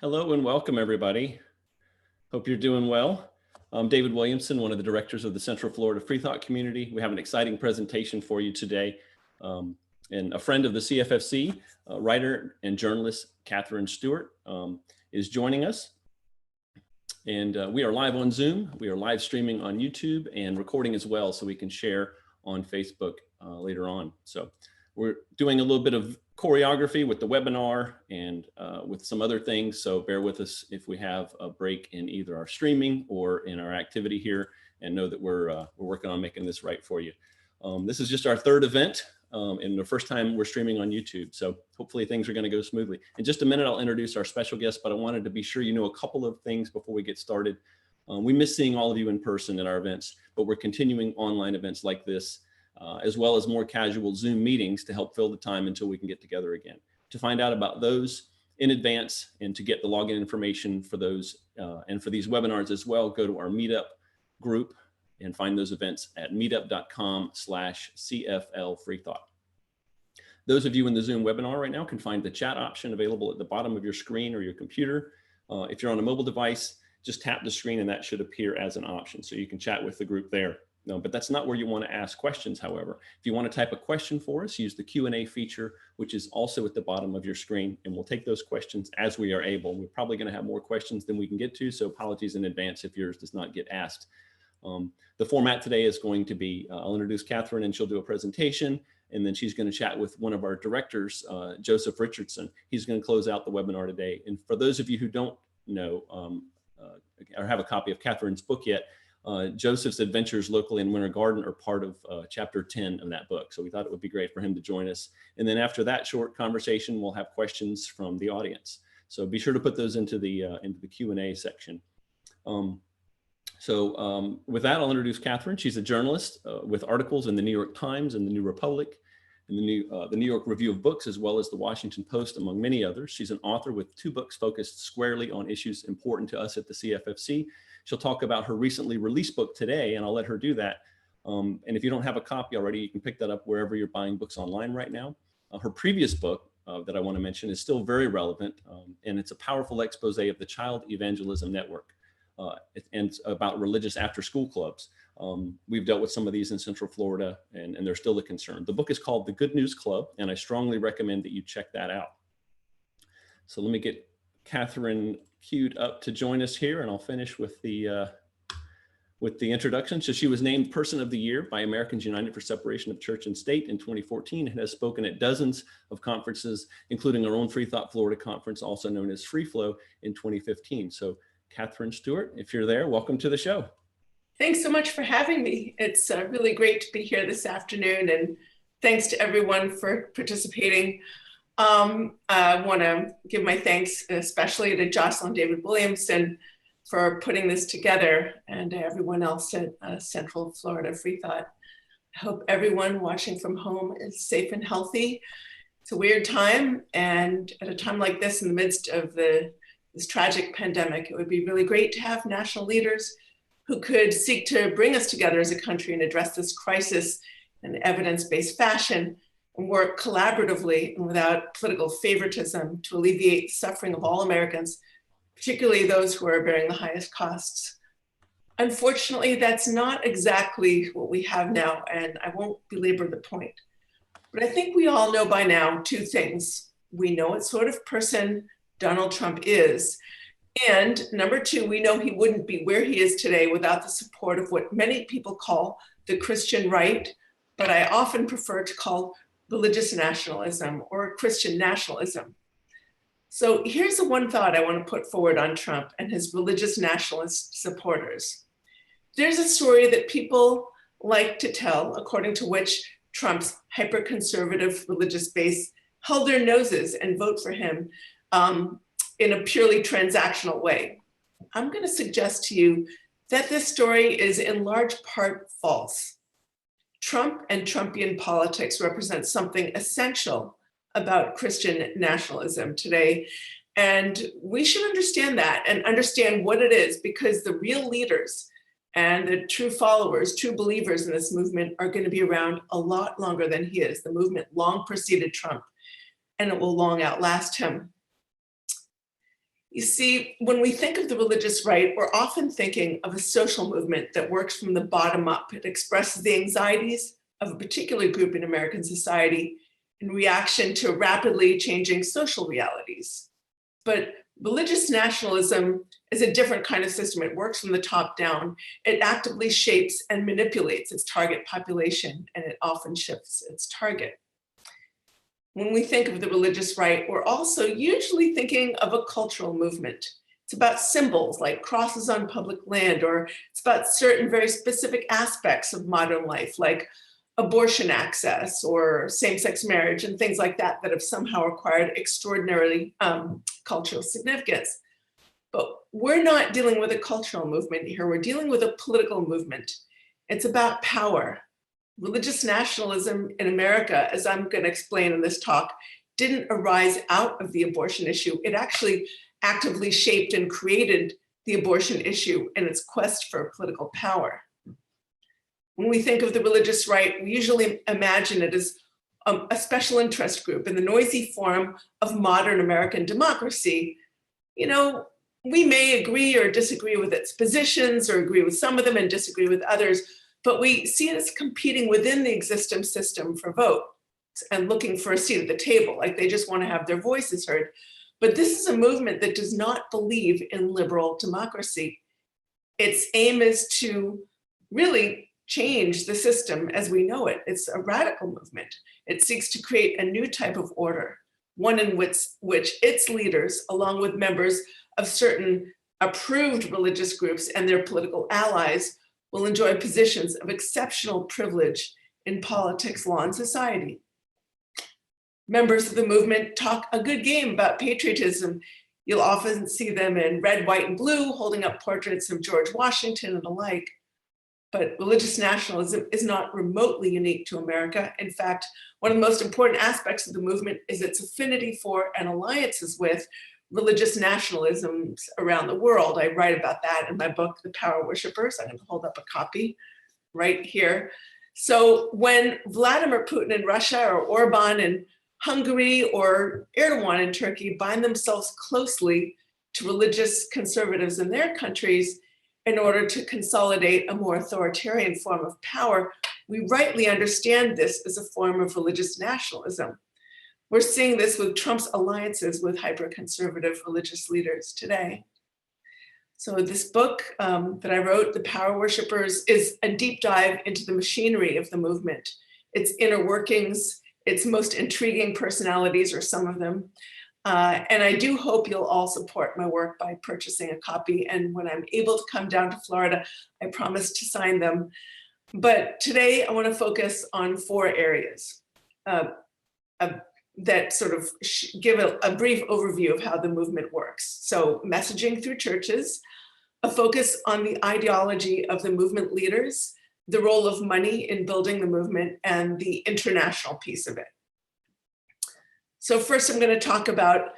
Hello and welcome, everybody. Hope you're doing well. I'm David Williamson, one of the directors of the Central Florida Freethought community. We have an exciting presentation for you today. And a friend of the CFFC, writer and journalist Katherine Stewart, is joining us. And we are live on Zoom. We are live streaming on YouTube and recording as well, so we can share on Facebook later on. So we're doing a little bit of choreography with the webinar and with some other things. So bear with us if we have a break in either our streaming or in our activity here, and know that we're working on making this right for you. This is just our third event and the first time we're streaming on YouTube. So hopefully things are going to go smoothly. In just a minute, I'll introduce our special guest, but I wanted to be sure you know a couple of things before we get started. We miss seeing all of you in person at our events, but we're continuing online events like this, as well as more casual Zoom meetings to help fill the time until we can get together again. To find out about those in advance and to get the login information for those and for these webinars as well, go to our Meetup group and find those events at meetup.com/CFL Freethought. Those of you in the Zoom webinar right now can find the chat option available at the bottom of your screen or your computer. If you're on a mobile device, just tap the screen and that should appear as an option. So you can chat with the group there. No, but that's not where you want to ask questions, however. If you want to type a question for us, use the Q&A feature, which is also at the bottom of your screen, and we'll take those questions as we are able. We're probably going to have more questions than we can get to, so apologies in advance if yours does not get asked. The format today is going to be, I'll introduce Katherine and she'll do a presentation, and then she's going to chat with one of our directors, Joseph Richardson. He's going to close out the webinar today. And for those of you who don't know or have a copy of Katherine's book yet, Joseph's adventures locally in Winter Garden are part of chapter 10 of that book. So we thought it would be great for him to join us. And then after that short conversation, we'll have questions from the audience. So be sure to put those into the Q&A section. With that, I'll introduce Katherine. She's a journalist with articles in the New York Times and the New Republic, and the New York Review of Books, as well as the Washington Post, among many others. She's an author with 2 books focused squarely on issues important to us at the CFFC. She'll talk about her recently released book today, and I'll let her do that. And if you don't have a copy already, you can pick that up wherever you're buying books online right now. Her previous book that I want to mention is still very relevant, and it's a powerful expose of the Child Evangelism Network. And about religious after-school clubs. We've dealt with some of these in Central Florida, and they're still a concern. The book is called The Good News Club, and I strongly recommend that you check that out. So let me get Katherine queued up to join us here, and I'll finish with the introduction. So she was named Person of the Year by Americans United for Separation of Church and State in 2014 and has spoken at dozens of conferences, including our own Freethought Florida conference, also known as Free Flow, in 2015. So Katherine Stewart, if you're there, welcome to the show. Thanks so much for having me. It's really great to be here this afternoon, and thanks to everyone for participating. I want to give my thanks especially to Jocelyn David Williamson for putting this together, and to everyone else at Central Florida Freethought. I hope everyone watching from home is safe and healthy. It's a weird time, and at a time like this, in the midst of this tragic pandemic, it would be really great to have national leaders who could seek to bring us together as a country and address this crisis in evidence-based fashion and work collaboratively and without political favoritism to alleviate the suffering of all Americans, particularly those who are bearing the highest costs. Unfortunately, that's not exactly what we have now, and I won't belabor the point. But I think we all know by now 2 things. We know what sort of person Donald Trump is. And number 2, we know he wouldn't be where he is today without the support of what many people call the Christian right, but I often prefer to call religious nationalism or Christian nationalism. So here's the one thought I want to put forward on Trump and his religious nationalist supporters. There's a story that people like to tell, according to which Trump's hyper-conservative religious base held their noses and vote for him in a purely transactional way. I'm going to suggest to you that this story is in large part false. Trump and Trumpian politics represent something essential about Christian nationalism today, and we should understand that and understand what it is, because the real leaders and the true followers, true believers in this movement are going to be around a lot longer than he is. The movement long preceded Trump, and it will long outlast him. You see, when we think of the religious right, we're often thinking of a social movement that works from the bottom up. It expresses the anxieties of a particular group in American society in reaction to rapidly changing social realities. But religious nationalism is a different kind of system. It works from the top down. It actively shapes and manipulates its target population, and it often shifts its target. When we think of the religious right, we're also usually thinking of a cultural movement. It's about symbols like crosses on public land, or it's about certain very specific aspects of modern life, like abortion access or same-sex marriage and things like that, that have somehow acquired extraordinarily cultural significance. But we're not dealing with a cultural movement here. We're dealing with a political movement. It's about power. Religious nationalism in America, as I'm going to explain in this talk, didn't arise out of the abortion issue. It actually actively shaped and created the abortion issue in its quest for political power. When we think of the religious right, we usually imagine it as a special interest group in the noisy form of modern American democracy. You know, we may agree or disagree with its positions, or agree with some of them and disagree with others, but we see it as competing within the existing system for votes and looking for a seat at the table, like they just want to have their voices heard. But this is a movement that does not believe in liberal democracy. Its aim is to really change the system as we know it. It's a radical movement. It seeks to create a new type of order, one in which its leaders, along with members of certain approved religious groups and their political allies, will enjoy positions of exceptional privilege in politics, law, and society. Members of the movement talk a good game about patriotism. You'll often see them in red, white, and blue, holding up portraits of George Washington and the like. But religious nationalism is not remotely unique to America. In fact, one of the most important aspects of the movement is its affinity for and alliances with religious nationalisms around the world. I write about that in my book, The Power Worshippers. I'm going to hold up a copy right here. So when Vladimir Putin in Russia, or Orban in Hungary, or Erdogan in Turkey bind themselves closely to religious conservatives in their countries in order to consolidate a more authoritarian form of power, we rightly understand this as a form of religious nationalism. We're seeing this with Trump's alliances with hyper-conservative religious leaders today. So this book that I wrote, The Power Worshippers, is a deep dive into the machinery of the movement, its inner workings, its most intriguing personalities, or some of them. And I do hope you'll all support my work by purchasing a copy. And when I'm able to come down to Florida, I promise to sign them. But today I want to focus on 4 areas that sort of give a brief overview of how the movement works. So messaging through churches, a focus on the ideology of the movement leaders, the role of money in building the movement, and the international piece of it. So first, I'm going to talk about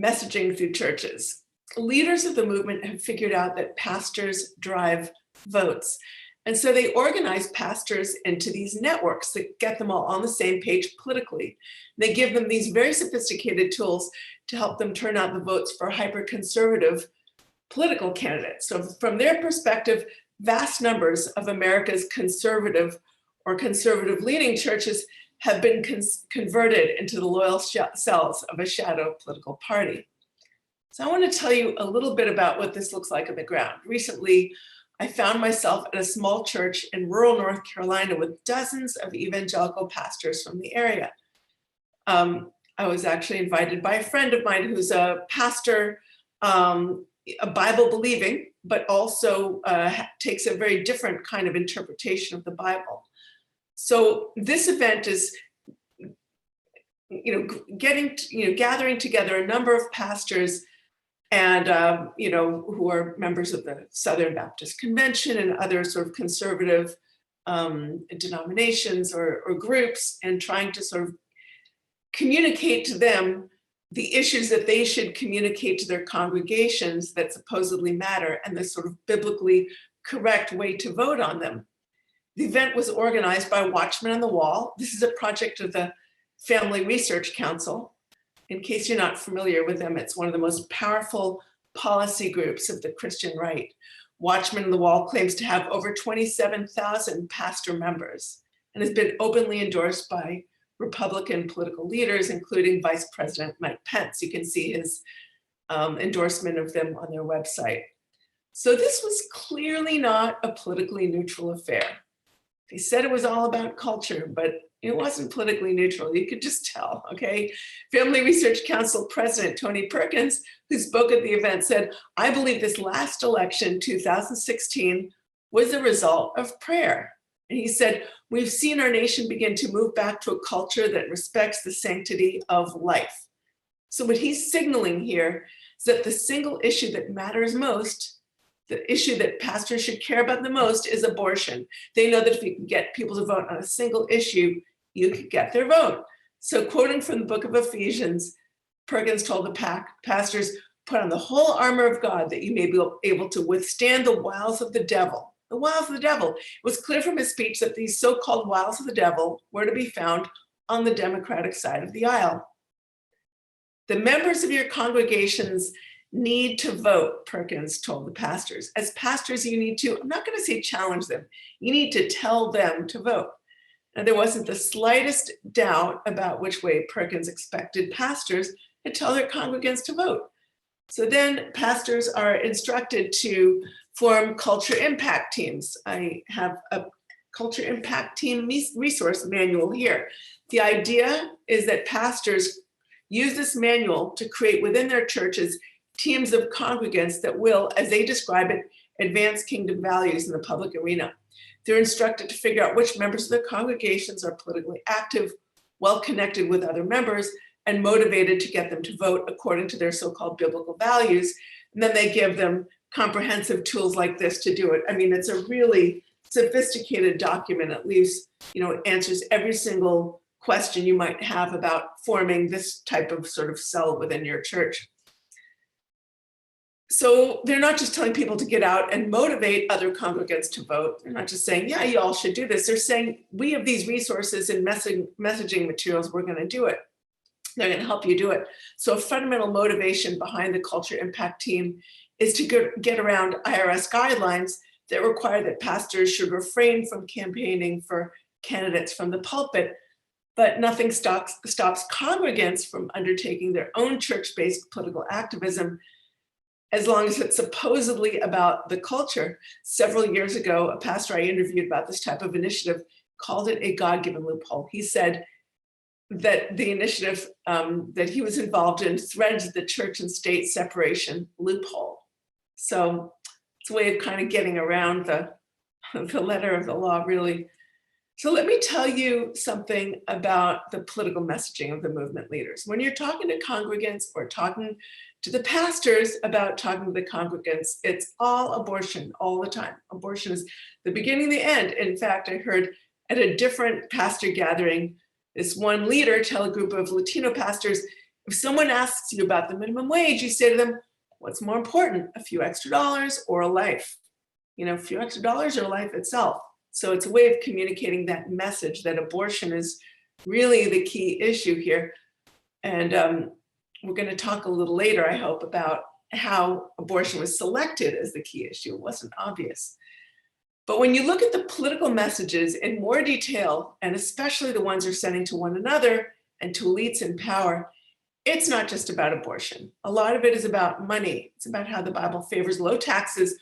messaging through churches. Leaders of the movement have figured out that pastors drive votes. And so they organize pastors into these networks that get them all on the same page politically. They give them these very sophisticated tools to help them turn out the votes for hyper-conservative political candidates. So from their perspective, vast numbers of America's conservative or conservative-leaning churches have been converted into the loyal cells of a shadow political party. So I want to tell you a little bit about what this looks like on the ground. Recently, I found myself at a small church in rural North Carolina with dozens of evangelical pastors from the area. I was actually invited by a friend of mine who's a pastor, a Bible believing, but also takes a very different kind of interpretation of the Bible. So this event is, gathering together a number of pastors and, who are members of the Southern Baptist Convention and other sort of conservative denominations or groups, and trying to sort of communicate to them the issues that they should communicate to their congregations that supposedly matter, and the sort of biblically correct way to vote on them. The event was organized by Watchmen on the Wall. This is a project of the Family Research Council. In case you're not familiar with them, it's one of the most powerful policy groups of the Christian right. Watchman on the Wall claims to have over 27,000 pastor members and has been openly endorsed by Republican political leaders, including Vice President Mike Pence. You can see his endorsement of them on their website. So this was clearly not a politically neutral affair. They said it was all about culture, but it wasn't politically neutral. You could just tell, okay? Family Research Council President Tony Perkins, who spoke at the event, said, "I believe this last election, 2016, was a result of prayer." And he said, "We've seen our nation begin to move back to a culture that respects the sanctity of life." So what he's signaling here is that the single issue that matters most, the issue that pastors should care about the most, is abortion. They know that if you can get people to vote on a single issue, you could get their vote. So quoting from the book of Ephesians, Perkins told the pastors, "Put on the whole armor of God that you may be able to withstand the wiles of the devil." The wiles of the devil. It was clear from his speech that these so-called wiles of the devil were to be found on the Democratic side of the aisle. "The members of your congregations need to vote," Perkins told the pastors. "As pastors, you need to," I'm not going to say challenge them, "you need to tell them to vote." And there wasn't the slightest doubt about which way Perkins expected pastors to tell their congregants to vote. So then pastors are instructed to form culture impact teams. I have a culture impact team resource manual here. The idea is that pastors use this manual to create within their churches teams of congregants that will, as they describe it, advance kingdom values in the public arena. They're instructed to figure out which members of their congregations are politically active, well connected with other members, and motivated to get them to vote according to their so-called biblical values. And then they give them comprehensive tools like this to do it. I mean, it's a really sophisticated document. It leaves, it answers every single question you might have about forming this type of sort of cell within your church. So they're not just telling people to get out and motivate other congregants to vote. They're not just saying, yeah, you all should do this. They're saying, we have these resources and messaging materials, we're going to do it. They're going to help you do it. So a fundamental motivation behind the culture impact team is to get around IRS guidelines that require that pastors should refrain from campaigning for candidates from the pulpit, but nothing stops congregants from undertaking their own church-based political activism, as long as it's supposedly about the culture. Several years ago, a pastor I interviewed about this type of initiative called it a God-given loophole. He said that the initiative that he was involved in threads the church and state separation loophole. So it's a way of kind of getting around the letter of the law, really. So let me tell you something about the political messaging of the movement leaders. When you're talking to congregants or talking to the pastors about talking to the congregants, it's all abortion all the time. Abortion is the beginning, the end. In fact, I heard at a different pastor gathering, this one leader tell a group of Latino pastors, if someone asks you about the minimum wage, you say to them, what's more important, a few extra dollars or a life? A few extra dollars or life itself. So it's a way of communicating that message that abortion is really the key issue here. And we're going to talk a little later, I hope, about how abortion was selected as the key issue. It wasn't obvious. But when you look at the political messages in more detail, and especially the ones they're sending to one another and to elites in power, it's not just about abortion. A lot of it is about money. It's about how the Bible favors low taxes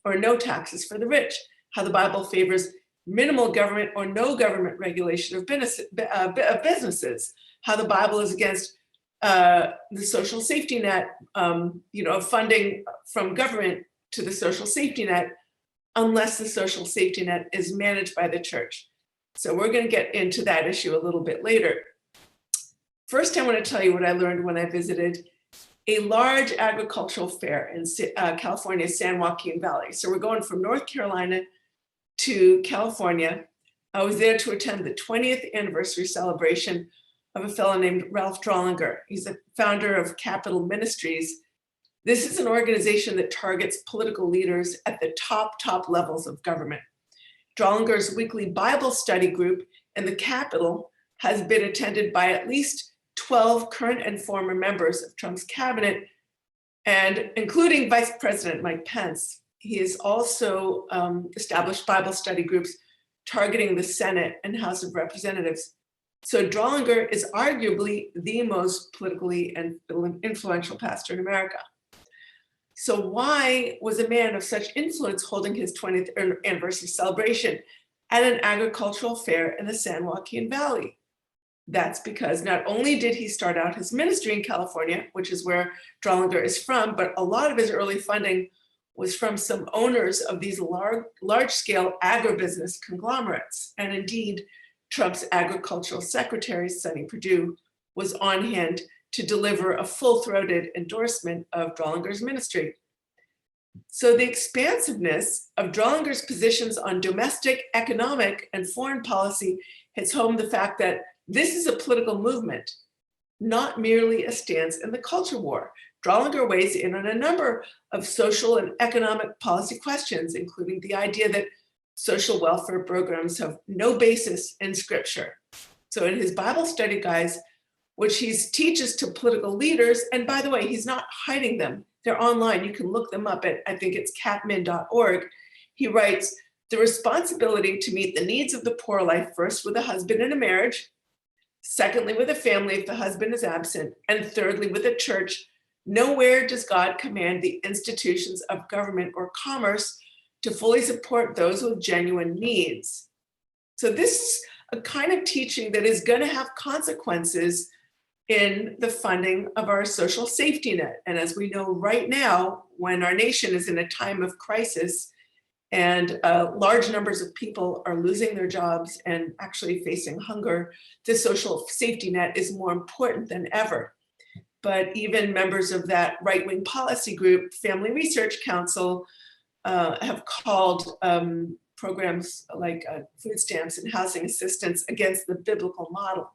or no taxes for the rich, how the Bible favors minimal government or no government regulation of businesses, how the Bible is against the social safety net, funding from government to the social safety net, unless the social safety net is managed by the church. So we're going to get into that issue a little bit later. First, I want to tell you what I learned when I visited a large agricultural fair in California's San Joaquin Valley. So we're going from North Carolina to California. I was there to attend the 20th anniversary celebration of a fellow named Ralph Drollinger. He's the founder of Capital Ministries. This is an organization that targets political leaders at the top levels of government. Drollinger's weekly Bible study group in the Capitol has been attended by at least 12 current and former members of Trump's cabinet, and including Vice President Mike Pence. He has also established Bible study groups targeting the Senate and House of Representatives. So Drollinger is arguably the most politically and influential pastor in America. So why was a man of such influence holding his 20th anniversary celebration at an agricultural fair in the San Joaquin Valley? That's because not only did he start out his ministry in California, which is where Drollinger is from, but a lot of his early funding was from some owners of these large-scale agribusiness conglomerates. And indeed, Trump's agricultural secretary, Sonny Perdue, was on hand to deliver a full-throated endorsement of Drollinger's ministry. So the expansiveness of Drollinger's positions on domestic, economic, and foreign policy hits home the fact that this is a political movement, not merely a stance in the culture war. Drollinger weighs in on a number of social and economic policy questions, including the idea that social welfare programs have no basis in scripture. So in his Bible study guides, which he teaches to political leaders, and by the way, he's not hiding them. They're online. You can look them up at, I think it's catmin.org. He writes, the responsibility to meet the needs of the poor lie first with a husband in a marriage, secondly with a family if the husband is absent, and thirdly with a church. Nowhere does God command the institutions of government or commerce to fully support those with genuine needs. So this is a kind of teaching that is going to have consequences in the funding of our social safety net. And as we know right now, when our nation is in a time of crisis and large numbers of people are losing their jobs and actually facing hunger, the social safety net is more important than ever. But even members of that right-wing policy group, Family Research Council, have called programs like food stamps and housing assistance against the biblical model.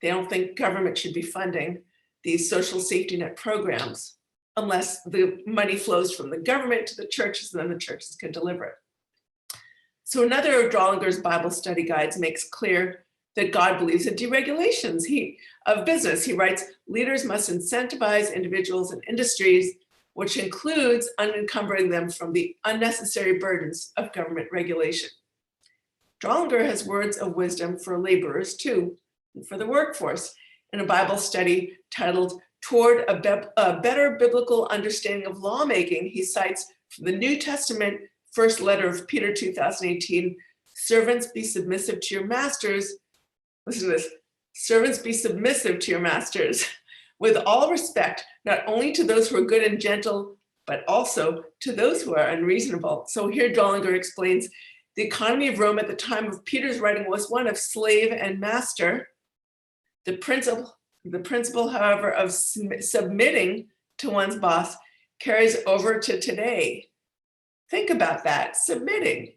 They don't think government should be funding these social safety net programs unless the money flows from the government to the churches, and then the churches can deliver it. So another of Drollinger's Bible study guides makes clear that God believes in deregulations of business. He writes, leaders must incentivize individuals and industries, which includes unencumbering them from the unnecessary burdens of government regulation. Drollinger has words of wisdom for laborers too, and for the workforce. In a Bible study titled Toward a Better Biblical Understanding of Lawmaking, he cites from the New Testament first letter of Peter 2018, servants be submissive to your masters. Listen to this, servants be submissive to your masters with all respect, not only to those who are good and gentle, but also to those who are unreasonable. So here Drollinger explains the economy of Rome at the time of Peter's writing was one of slave and master. The principle, however, of submitting to one's boss carries over to today. Think about that, submitting.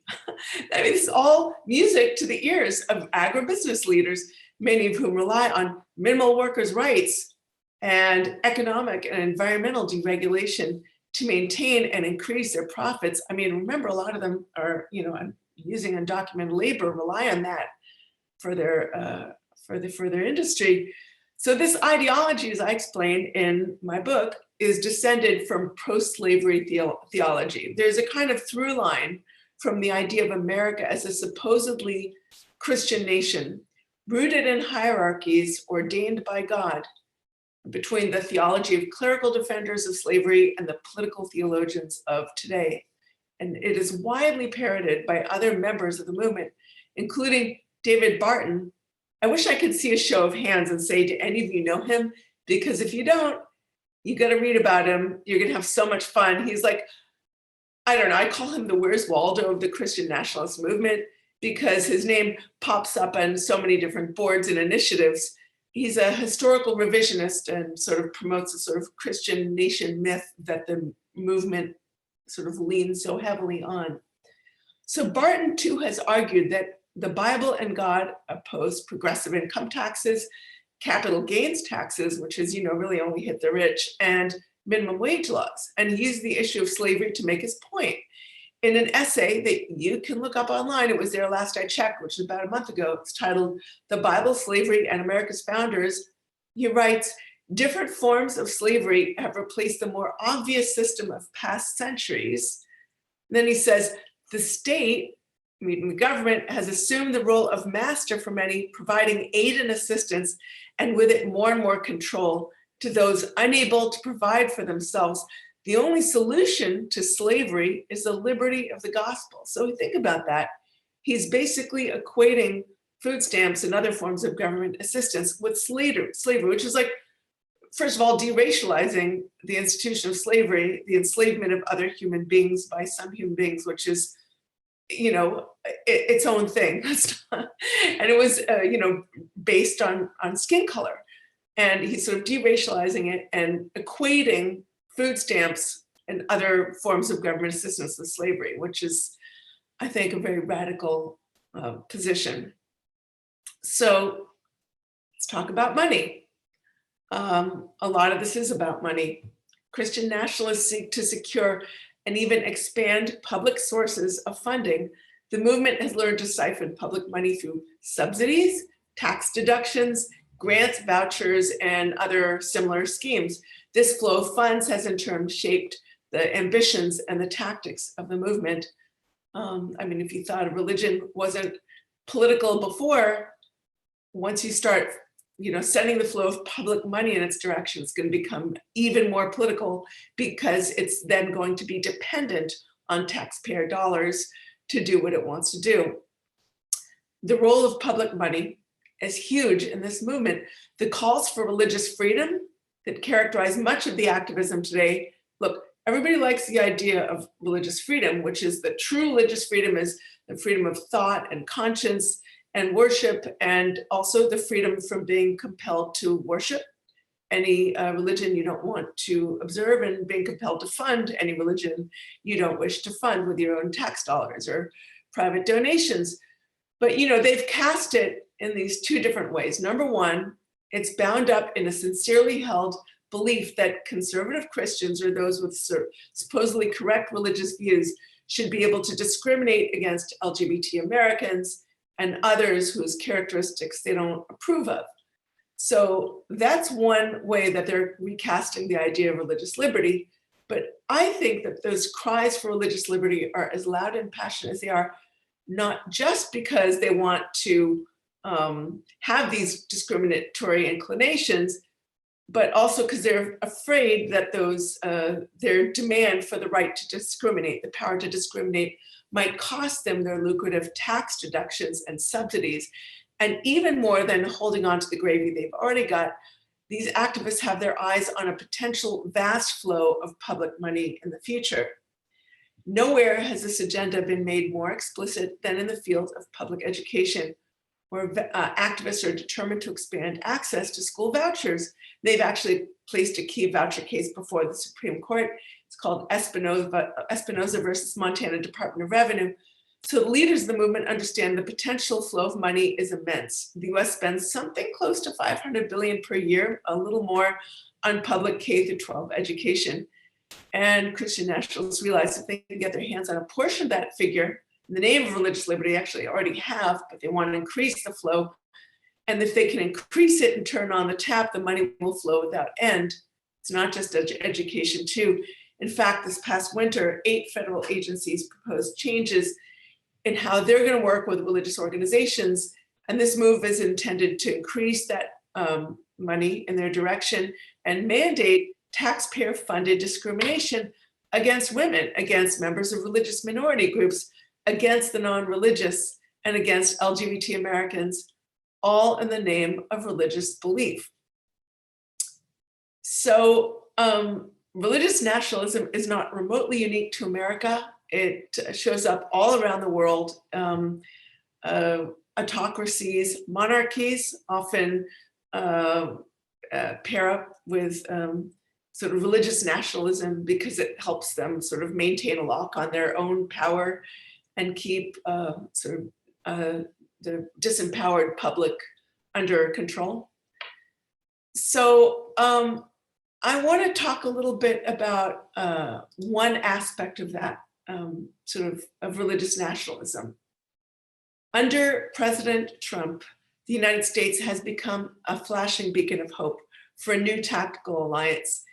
I mean, it's all music to the ears of agribusiness leaders, many of whom rely on minimal workers' rights and economic and environmental deregulation to maintain and increase their profits. I mean, remember, a lot of them are, using undocumented labor, rely on that for their industry. So this ideology, as I explain in my book, is descended from pro-slavery theology. There's a kind of through line from the idea of America as a supposedly Christian nation, rooted in hierarchies ordained by God, between the theology of clerical defenders of slavery and the political theologians of today. And it is widely parroted by other members of the movement, including David Barton. I wish I could see a show of hands and say, do any of you know him? Because if you don't, you got to read about him. You're going to have so much fun. He's like, I don't know, I call him the Where's Waldo of the Christian nationalist movement because his name pops up on so many different boards and initiatives. He's a historical revisionist and sort of promotes a sort of Christian nation myth that the movement sort of leans so heavily on. So Barton too has argued that the Bible and God oppose progressive income taxes, capital gains taxes, which as you know, really only hit the rich, and minimum wage laws. And he used the issue of slavery to make his point. In an essay that you can look up online, it was there last I checked, which is about a month ago, it's titled The Bible, Slavery, and America's Founders. He writes, Different forms of slavery have replaced the more obvious system of past centuries. And then he says, the state, meaning the government, has assumed the role of master for many, providing aid and assistance, and with it more and more control to those unable to provide for themselves. The only solution to slavery is the liberty of the gospel. So think about that. He's basically equating food stamps and other forms of government assistance with slavery, which is like, first of all, deracializing the institution of slavery, the enslavement of other human beings by some human beings, which is, you know, its own thing. And it was, you know, based on skin color. And he's sort of deracializing it and equating food stamps and other forms of government assistance with slavery, which is, I think, a very radical position. So let's talk about money. A lot of this is about money. Christian nationalists seek to secure and even expand public sources of funding. The movement has learned to siphon public money through subsidies, tax deductions, grants, vouchers, and other similar schemes. This flow of funds has in turn shaped the ambitions and the tactics of the movement. I mean, if you thought religion wasn't political before, once you start, you know, sending the flow of public money in its direction, it's going to become even more political, because it's then going to be dependent on taxpayer dollars to do what it wants to do. The role of public money is huge in this movement. The calls for religious freedom that characterize much of the activism today. Look, everybody likes the idea of religious freedom, which is the true religious freedom is the freedom of thought and conscience and worship, and also the freedom from being compelled to worship any religion you don't want to observe, and being compelled to fund any religion you don't wish to fund with your own tax dollars or private donations. But, you know, they've cast it in these two different ways. Number one, it's bound up in a sincerely held belief that conservative Christians, or those with supposedly correct religious views, should be able to discriminate against LGBT Americans and others whose characteristics they don't approve of. So that's one way that they're recasting the idea of religious liberty. But I think that those cries for religious liberty are as loud and passionate as they are, not just because they want to have these discriminatory inclinations, but also because they're afraid that those their demand for the right to discriminate, the power to discriminate, might cost them their lucrative tax deductions and subsidies. And even more than holding on to the gravy they've already got, these activists have their eyes on a potential vast flow of public money in the future. Nowhere has this agenda been made more explicit than in the field of public education, where activists are determined to expand access to school vouchers. They've actually placed a key voucher case before the Supreme Court. It's called Espinoza versus Montana Department of Revenue. So the leaders of the movement understand the potential flow of money is immense. The US spends something close to $500 billion per year, a little more, on public K-12 education. And Christian nationalists realize if they can get their hands on a portion of that figure, in the name of religious liberty, actually already have, but they want to increase the flow. And if they can increase it and turn on the tap, the money will flow without end. It's not just education too. In fact, this past winter, 8 federal agencies proposed changes in how they're going to work with religious organizations. And this move is intended to increase that money in their direction and mandate taxpayer-funded discrimination against women, against members of religious minority groups, against the non-religious, and against LGBT Americans, all in the name of religious belief. So religious nationalism is not remotely unique to America. It shows up all around the world. Autocracies, monarchies often pair up with sort of religious nationalism because it helps them sort of maintain a lock on their own power and keep the disempowered public under control. So I want to talk a little bit about one aspect of that sort of religious nationalism. Under President Trump, the United States has become a flashing beacon of hope for a new tactical alliance.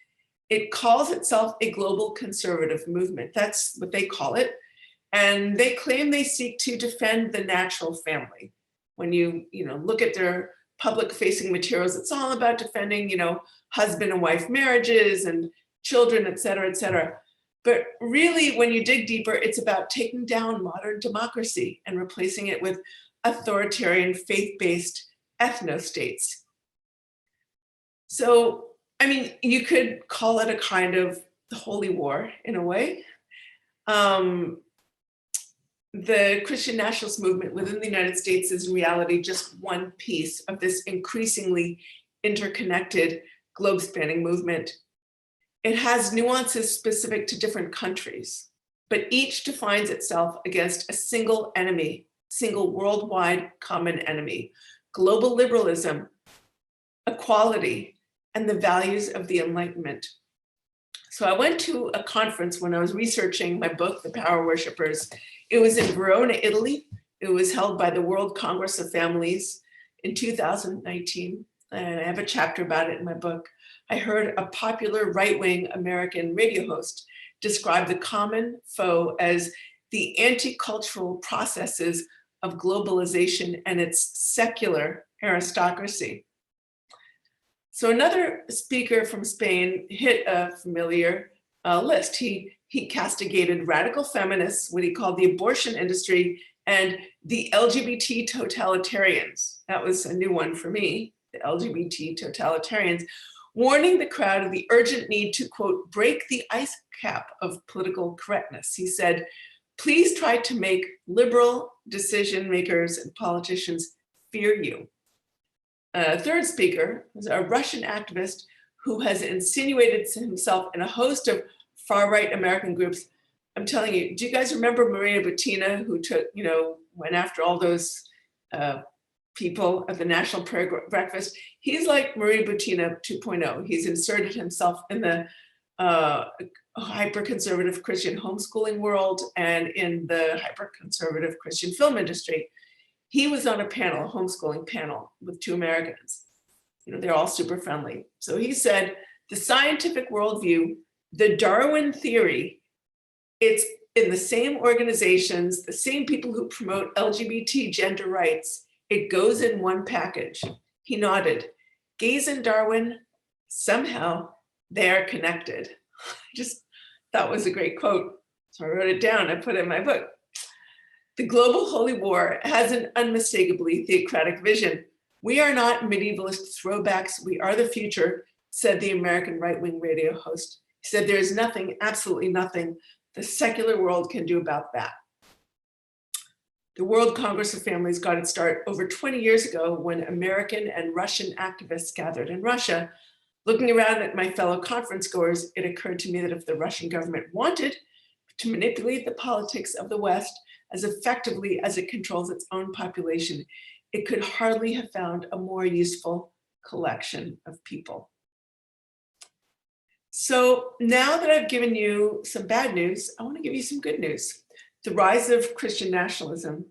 It calls itself a global conservative movement. That's what they call it. And they claim they seek to defend the natural family. When you look at their public facing materials, it's all about defending, husband and wife marriages and children, et cetera, et cetera. But really, when you dig deeper, it's about taking down modern democracy and replacing it with authoritarian, faith-based ethno-states. So, I mean, you could call it a kind of the holy war in a way. The Christian nationalist movement within the United States is in reality just one piece of this increasingly interconnected globe-spanning movement. It has nuances specific to different countries, but each defines itself against a single enemy, single worldwide common enemy: global liberalism, equality, and the values of the Enlightenment. So I went to a conference when I was researching my book, The Power Worshippers. It was in Verona, Italy. It was held by the World Congress of Families in 2019, and I have a chapter about it in my book. I heard a popular right-wing American radio host describe the common foe as the anti-cultural processes of globalization and its secular aristocracy. So another speaker from Spain hit a familiar list. He castigated radical feminists, what he called the abortion industry, and the LGBT totalitarians. That was a new one for me, the LGBT totalitarians, warning the crowd of the urgent need to, quote, break the ice cap of political correctness. He said, please try to make liberal decision makers and politicians fear you. A third speaker was a Russian activist who has insinuated himself in a host of far-right American groups. I'm telling you, do you guys remember Maria Butina, who took, went after all those people at the National Prayer Breakfast? He's like Maria Butina 2.0. He's inserted himself in the hyper-conservative Christian homeschooling world and in the hyper-conservative Christian film industry. He was on a panel, a homeschooling panel with two Americans. They're all super friendly. So he said, the scientific worldview, the Darwin theory, it's in the same organizations, the same people who promote LGBT gender rights. It goes in one package. He nodded. Gays and Darwin, somehow they are connected. That was a great quote. So I wrote it down, I put it in my book. The global holy war has an unmistakably theocratic vision. We are not medievalist throwbacks, we are the future, said the American right-wing radio host. He said, there is nothing, absolutely nothing, the secular world can do about that. The World Congress of Families got its start over 20 years ago when American and Russian activists gathered in Russia. Looking around at my fellow conference goers, it occurred to me that if the Russian government wanted to manipulate the politics of the West as effectively as it controls its own population, it could hardly have found a more useful collection of people. So now that I've given you some bad news, I want to give you some good news. The rise of Christian nationalism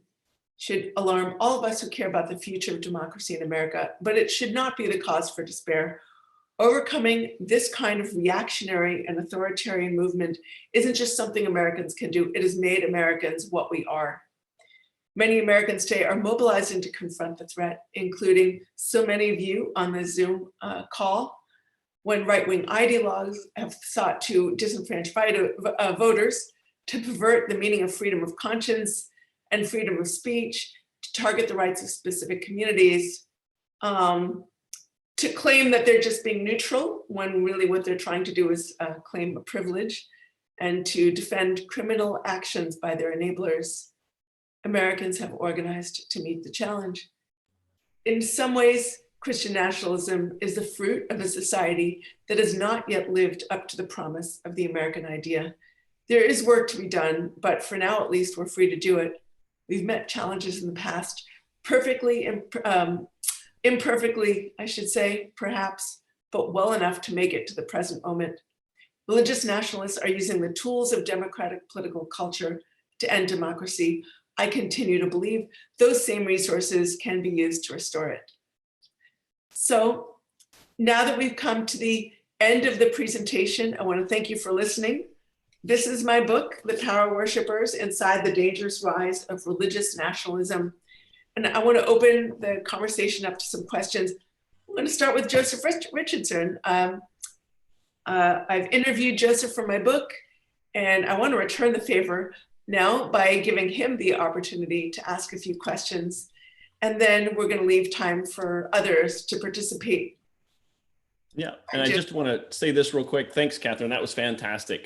should alarm all of us who care about the future of democracy in America, but it should not be the cause for despair. Overcoming this kind of reactionary and authoritarian movement isn't just something Americans can do, it has made Americans what we are. Many Americans today are mobilizing to confront the threat, including so many of you on the Zoom call, when right-wing ideologues have sought to disenfranchise voters, to pervert the meaning of freedom of conscience and freedom of speech, to target the rights of specific communities, to claim that they're just being neutral when really what they're trying to do is claim a privilege, and to defend criminal actions by their enablers. Americans have organized to meet the challenge. In some ways, Christian nationalism is the fruit of a society that has not yet lived up to the promise of the American idea. There is work to be done, but for now, at least, we're free to do it. We've met challenges in the past, imperfectly, I should say, perhaps, but well enough to make it to the present moment. Religious nationalists are using the tools of democratic political culture to end democracy. I continue to believe those same resources can be used to restore it. So now that we've come to the end of the presentation, I want to thank you for listening. This is my book, The Power Worshippers Inside the Dangerous Rise of Religious Nationalism. And I want to open the conversation up to some questions. I'm going to start with Joseph Richardson. I've interviewed Joseph for my book, and I want to return the favor now by giving him the opportunity to ask a few questions. And then we're going to leave time for others to participate. Yeah, and I just want to say this real quick. Thanks, Catherine. That was fantastic.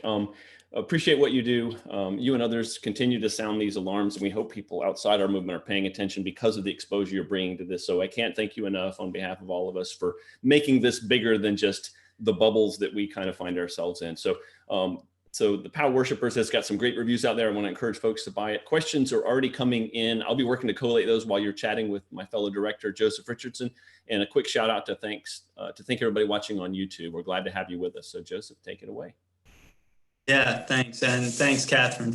Appreciate what you do. You and others continue to sound these alarms, and we hope people outside our movement are paying attention because of the exposure you're bringing to this. So I can't thank you enough on behalf of all of us for making this bigger than just the bubbles that we kind of find ourselves in. So so The Power Worshippers has got some great reviews out there. I want to encourage folks to buy it. Questions are already coming in. I'll be working to collate those while you're chatting with my fellow director, Joseph Richardson. And a quick shout out to thank everybody watching on YouTube. We're glad to have you with us. So Joseph, take it away. Yeah, thanks. And thanks, Catherine,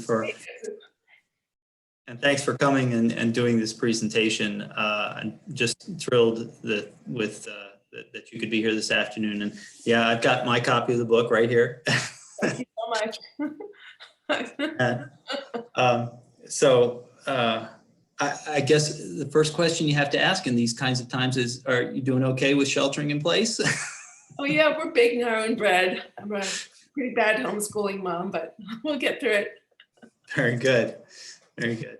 thanks for coming and doing this presentation. I'm just thrilled that that you could be here this afternoon. And yeah, I've got my copy of the book right here. Thank you so much. I guess the first question you have to ask in these kinds of times is, are you doing okay with sheltering in place? Oh yeah, we're baking our own bread. I'm a pretty bad homeschooling mom, but we'll get through it. Very good. Very good.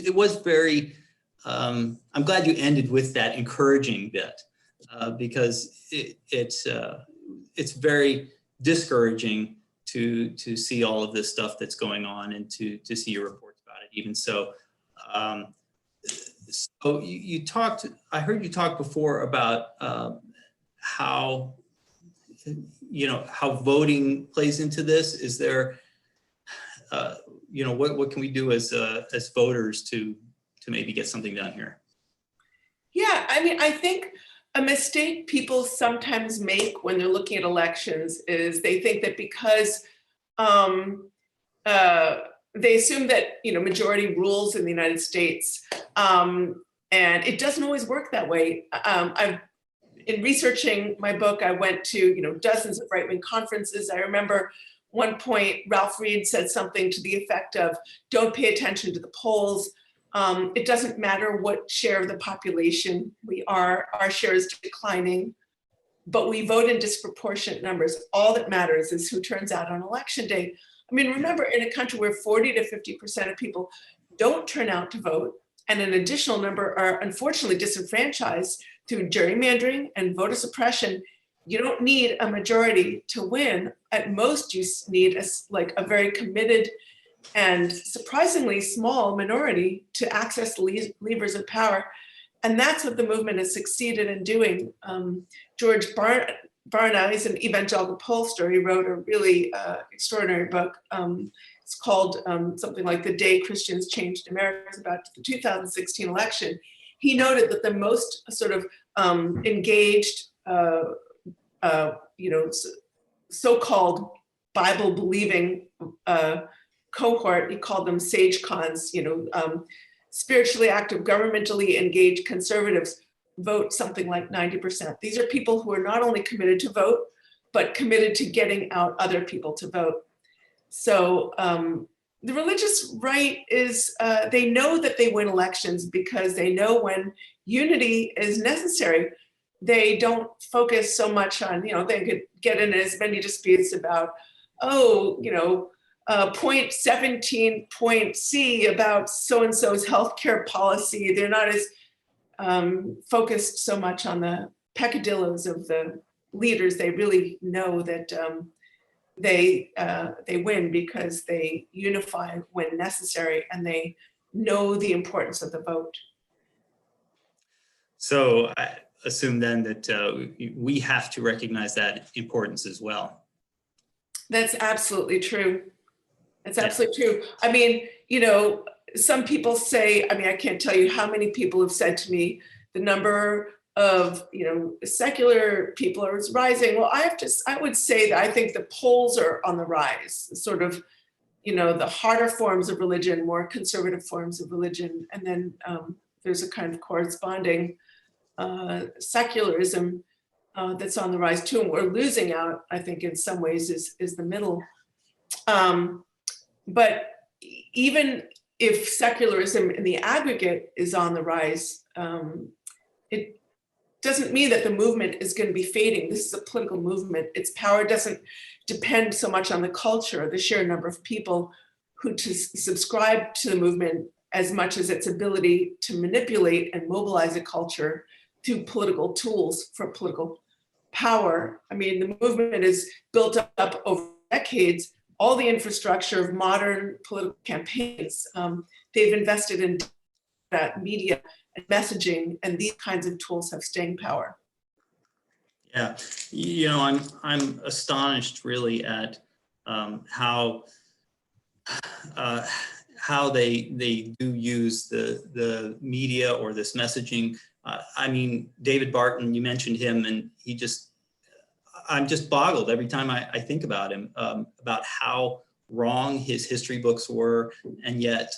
It was very, I'm glad you ended with that encouraging bit, because it's very discouraging to see all of this stuff that's going on and to see your reports about it. Even so, so you talked, I heard you talk before about how voting plays into this. Is there, what can we do as voters to maybe get something done here? Yeah, I mean, I think a mistake people sometimes make when they're looking at elections is they think that because they assume that majority rules in the United States, and it doesn't always work that way. In researching my book, I went to dozens of right-wing conferences. I remember one point Ralph Reed said something to the effect of, "Don't pay attention to the polls. It doesn't matter what share of the population we are. Our share is declining, but we vote in disproportionate numbers. All that matters is who turns out on election day." I mean, remember, in a country where 40 to 50% of people don't turn out to vote, and an additional number are unfortunately disenfranchised through gerrymandering and voter suppression, you don't need a majority to win. At most, you need a very committed and surprisingly small minority to access the levers of power. And that's what the movement has succeeded in doing. George Barna, he's an evangelical pollster. He wrote a really extraordinary book. It's called something like The Day Christians Changed America. It's about the 2016 election. He noted that the most sort of engaged, so-called Bible-believing cohort, he called them sage cons, spiritually active, governmentally engaged conservatives vote something like 90%. These are people who are not only committed to vote, but committed to getting out other people to vote. So the religious right is, they know that they win elections because they know when unity is necessary. They don't focus so much on, they could get in as many disputes about, point 17 point C about so-and-so's healthcare policy. They're not as focused so much on the peccadillos of the leaders. They really know that they win because they unify when necessary, and they know the importance of the vote. So I assume then that we have to recognize that importance as well. That's absolutely true. That's absolutely true. I mean, some people say, I can't tell you how many people have said to me, the number of, secular people are rising. Well, I would say that I think the poles are on the rise, sort of, the harder forms of religion, more conservative forms of religion. And then there's a kind of corresponding secularism that's on the rise too. And we're losing out, I think, in some ways is the middle. But even if secularism in the aggregate is on the rise, it doesn't mean that the movement is going to be fading. This is a political movement. Its power doesn't depend so much on the culture, the sheer number of people who subscribe to the movement, as much as its ability to manipulate and mobilize a culture through political tools for political power. I mean, the movement is built up over decades, all the infrastructure of modern political campaigns. They've invested in that media and messaging, and these kinds of tools have staying power. Yeah, I'm astonished really at how they do use the media or this messaging. I mean, David Barton, you mentioned him, and I'm just boggled every time I think about him, about how wrong his history books were, and yet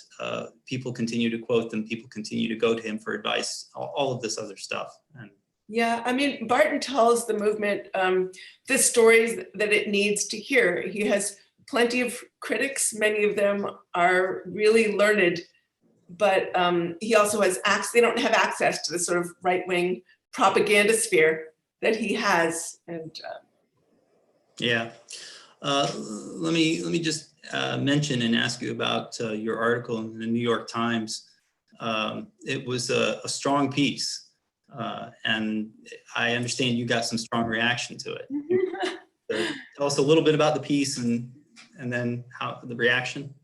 people continue to quote them, people continue to go to him for advice, all of this other stuff. And yeah, I mean, Barton tells the movement the stories that it needs to hear. He has plenty of critics. Many of them are really learned, but he also has they don't have access to the sort of right-wing propaganda sphere that he has. And yeah, let me just mention and ask you about your article in the New York Times. It was a strong piece. And I understand you got some strong reaction to it. So tell us a little bit about the piece and then how the reaction.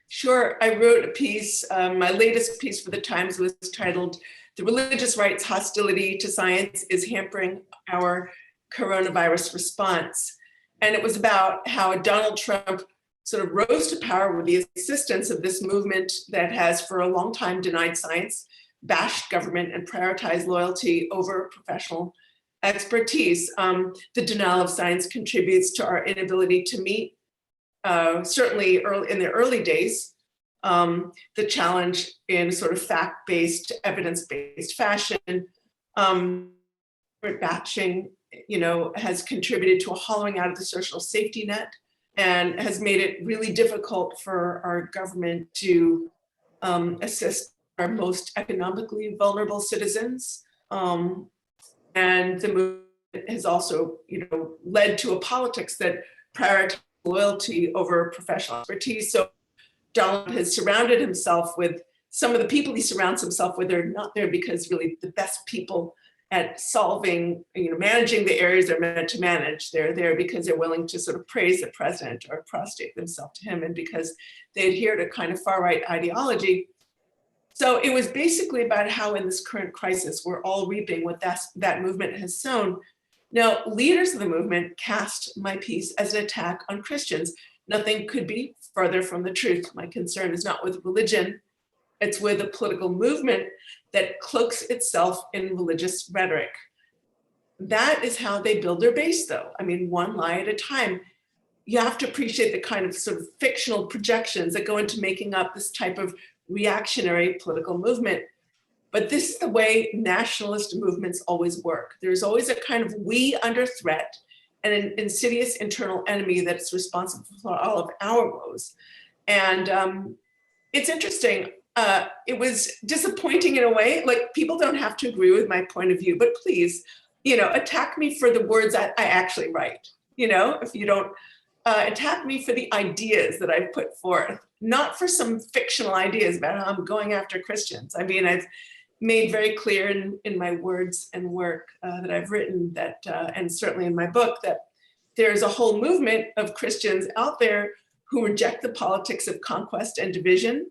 Sure, I wrote a piece. My latest piece for the Times was titled "The Religious Right's Hostility to Science is Hampering Our Coronavirus Response." And it was about how Donald Trump sort of rose to power with the assistance of this movement that has for a long time denied science, bashed government, and prioritized loyalty over professional expertise. The denial of science contributes to our inability to meet, certainly in the early days, the challenge in sort of fact-based, evidence-based fashion. Batching, has contributed to a hollowing out of the social safety net and has made it really difficult for our government to assist our most economically vulnerable citizens. And the movement has also, led to a politics that prioritizes loyalty over professional expertise. So Donald has surrounded himself with some of the people he surrounds himself with are not there because really the best people at solving, managing the areas they're meant to manage. They're there because they're willing to sort of praise the president or prostrate themselves to him, and because they adhere to kind of far-right ideology. So it was basically about how in this current crisis, we're all reaping what that movement has sown. Now, leaders of the movement cast my piece as an attack on Christians. Nothing could be further from the truth. My concern is not with religion, it's with a political movement that cloaks itself in religious rhetoric. That is how they build their base, though. I mean, one lie at a time. You have to appreciate the kind of sort of fictional projections that go into making up this type of reactionary political movement. But this is the way nationalist movements always work. There's always a kind of we under threat and an insidious internal enemy that's responsible for all of our woes. And it's interesting. It was disappointing in a way. Like, people don't have to agree with my point of view, but please, attack me for the words I actually write. If you don't attack me for the ideas that I've put forth, not for some fictional ideas about how I'm going after Christians. I mean, I've made very clear in my words and work that I've written that, and certainly in my book, that there's a whole movement of Christians out there who reject the politics of conquest and division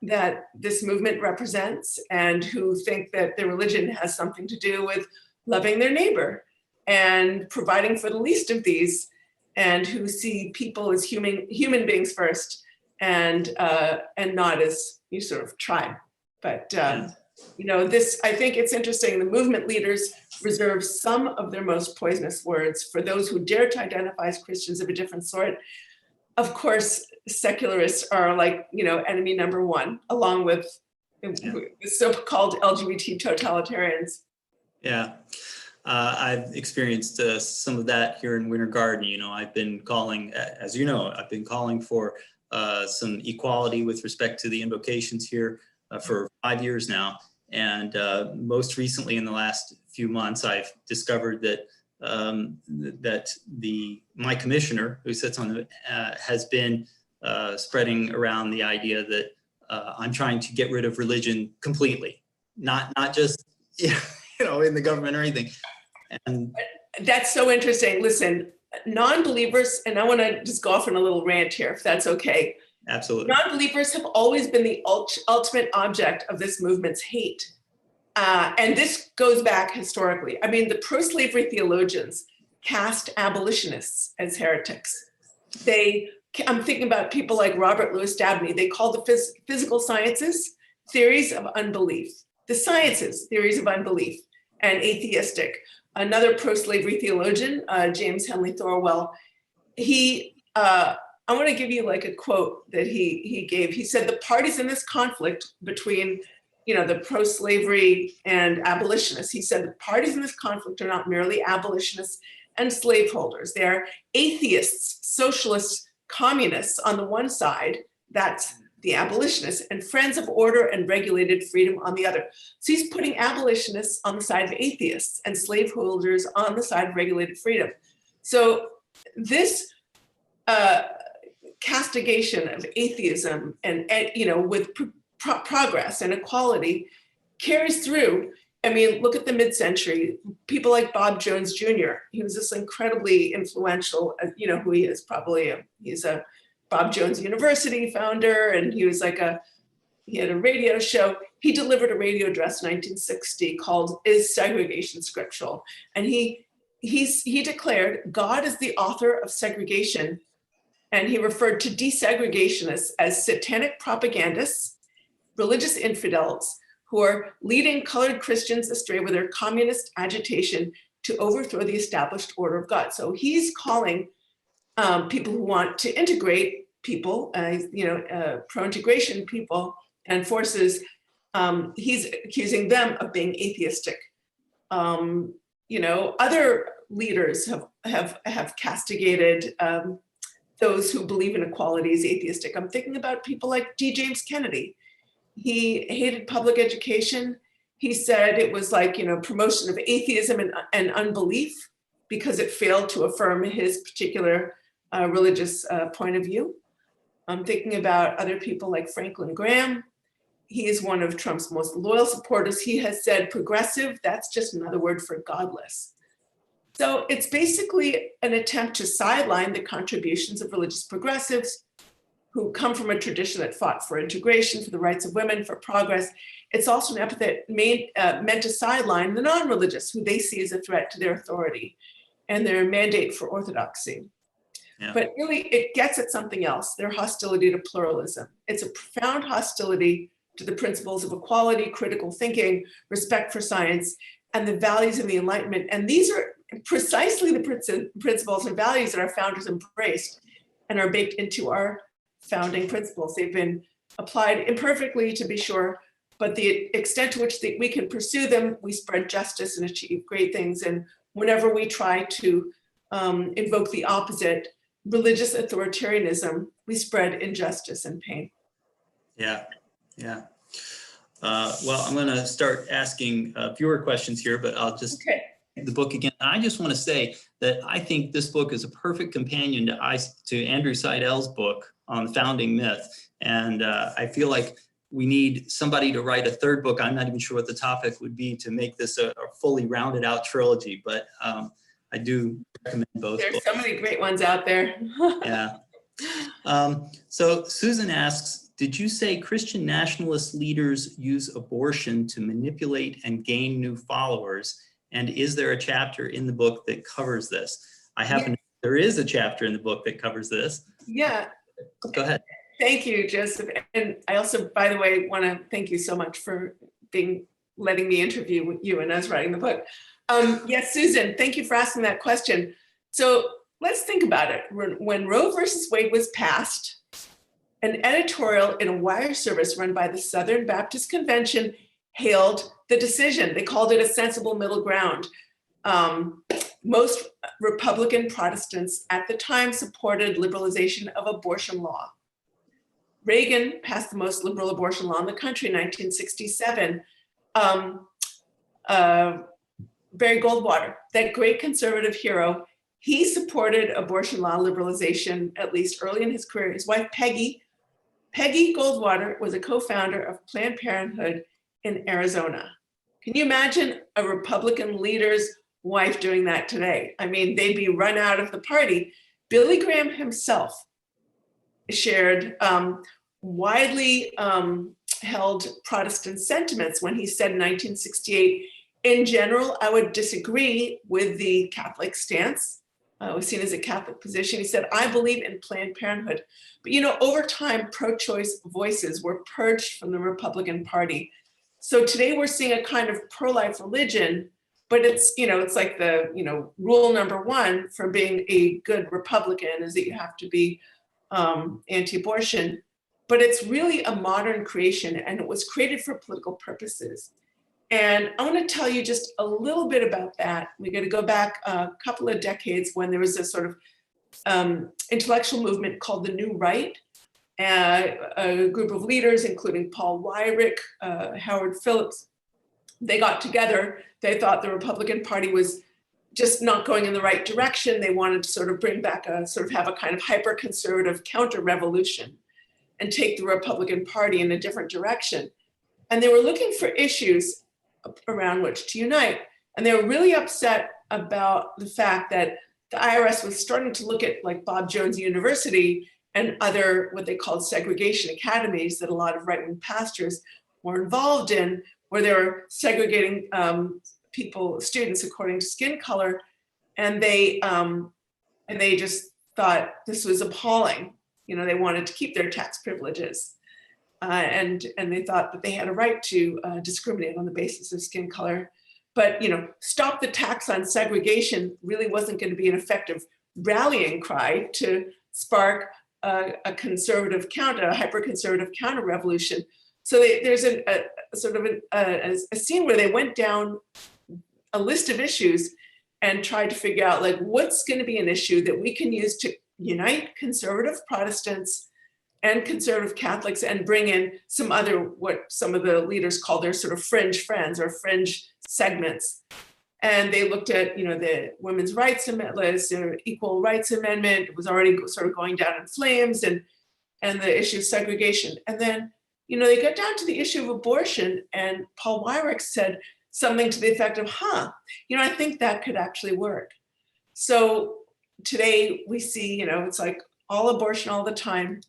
that this movement represents, and who think that their religion has something to do with loving their neighbor and providing for the least of these, and who see people as human beings first, and not as you sort of tribe. But You know, this, I think it's interesting, the movement leaders reserve some of their most poisonous words for those who dare to identify as Christians of a different sort. Of course, secularists are like, you know, enemy number one, along with the so-called LGBT totalitarians. Yeah, I've experienced some of that here in Winter Garden. You know, I've been calling, as you know, I've been calling for some equality with respect to the invocations here for 5 years now. And most recently, in the last few months, I've discovered that my commissioner, who sits on the, has been spreading around the idea that I'm trying to get rid of religion completely, not just you know, in the government or anything. And that's so interesting. Listen, non-believers, and I want to just go off on a little rant here, if that's okay. Absolutely. Non-believers have always been the ultimate object of this movement's hate. And this goes back historically. I mean, the pro-slavery theologians cast abolitionists as heretics. I'm thinking about people like Robert Louis Dabney. They called the physical sciences theories of unbelief, the sciences theories of unbelief, and atheistic. Another pro-slavery theologian, James Henley Thorwell, I want to give you like a quote that he gave. He said, the parties in this conflict between, you know, the pro-slavery and abolitionists, he said, the parties in this conflict are not merely abolitionists and slaveholders. They are atheists, socialists, communists on the one side, that's the abolitionists, and friends of order and regulated freedom on the other. So he's putting abolitionists on the side of atheists and slaveholders on the side of regulated freedom. So this castigation of atheism and you know, with progress and equality carries through. I mean, look at the mid-century, people like Bob Jones Jr. He was this incredibly influential, you know who he is, probably, he's a Bob Jones University founder, and he was like he had a radio show. He delivered a radio address in 1960 called Is Segregation Scriptural? And he declared God is the author of segregation, and he referred to desegregationists as satanic propagandists, religious infidels, who are leading colored Christians astray with their communist agitation to overthrow the established order of God. So he's calling people who want to integrate people, pro-integration people and forces, he's accusing them of being atheistic. You know, other leaders have castigated those who believe in equality as atheistic. I'm thinking about people like D. James Kennedy. He hated public education. He said it was like, you know, promotion of atheism and unbelief because it failed to affirm his particular religious point of view. I'm thinking about other people like Franklin Graham. He is one of Trump's most loyal supporters. He has said progressive, that's just another word for godless. So it's basically an attempt to sideline the contributions of religious progressives who come from a tradition that fought for integration, for the rights of women, for progress. It's also an effort that meant to sideline the non-religious, who they see as a threat to their authority and their mandate for orthodoxy. Yeah. But really, it gets at something else, their hostility to pluralism. It's a profound hostility to the principles of equality, critical thinking, respect for science, and the values of the Enlightenment. And these are precisely the principles and values that our founders embraced and are baked into our founding principles. They've been applied imperfectly, to be sure, but the extent to which we can pursue them, we spread justice and achieve great things. And whenever we try to invoke the opposite, religious authoritarianism, we spread injustice and pain. Yeah, yeah. Well, I'm going to start asking fewer questions here, but I'll just the book again. I just want to say that I think this book is a perfect companion to Andrew Seidel's book on the founding myth. And I feel like we need somebody to write a third book. I'm not even sure what the topic would be to make this a fully rounded out trilogy, but I do recommend both There's books. So many great ones out there. Yeah. So Susan asks, did you say Christian nationalist leaders use abortion to manipulate and gain new followers? And is there a chapter in the book that covers this? I happen there is a chapter in the book that covers this. Yeah. Go ahead. Thank you, Joseph. And I also, by the way, want to thank you so much for being letting me interview you when I was writing the book. Yes, Susan, thank you for asking that question. So let's think about it. When Roe versus Wade was passed, an editorial in a wire service run by the Southern Baptist Convention hailed the decision. They called it a sensible middle ground. Most Republican Protestants at the time supported liberalization of abortion law. Reagan passed the most liberal abortion law in the country in 1967. Barry Goldwater, that great conservative hero, he supported abortion law liberalization, at least early in his career. His wife, Peggy Goldwater, was a co-founder of Planned Parenthood in Arizona. Can you imagine a Republican leader's wife doing that today? I mean, they'd be run out of the party. Billy Graham himself shared widely held Protestant sentiments when he said in 1968, in general, I would disagree with the Catholic stance. It was seen as a Catholic position. He said, I believe in Planned Parenthood. But over time, pro-choice voices were purged from the Republican Party. So today we're seeing a kind of pro-life religion, but it's, it's like the, rule number one for being a good Republican is that you have to be anti-abortion. But it's really a modern creation, and it was created for political purposes. And I want to tell you just a little bit about that. We're going to go back a couple of decades when there was a sort of intellectual movement called the New Right. A group of leaders, including Paul Weyrich, Howard Phillips, they got together. They thought the Republican Party was just not going in the right direction. They wanted to sort of bring back have a kind of hyper-conservative counter-revolution and take the Republican Party in a different direction. And they were looking for issues around which to unite. And they were really upset about the fact that the IRS was starting to look at like Bob Jones University and other what they called segregation academies that a lot of right-wing pastors were involved in, where they were segregating students according to skin color. And they just thought this was appalling. They wanted to keep their tax privileges. And they thought that they had a right to discriminate on the basis of skin color. But, stop the tax on segregation really wasn't going to be an effective rallying cry to spark a hyper-conservative counter-revolution. So there's a sort of a scene where they went down a list of issues and tried to figure out like what's going to be an issue that we can use to unite conservative Protestants and conservative Catholics and bring in what some of the leaders call their sort of fringe friends or fringe segments. And they looked at, the women's rights amendment, the Equal Rights Amendment. It was already sort of going down in flames, and the issue of segregation. And then, they got down to the issue of abortion, and Paul Weyrich said something to the effect of, I think that could actually work. So today we see, it's like all abortion all the time.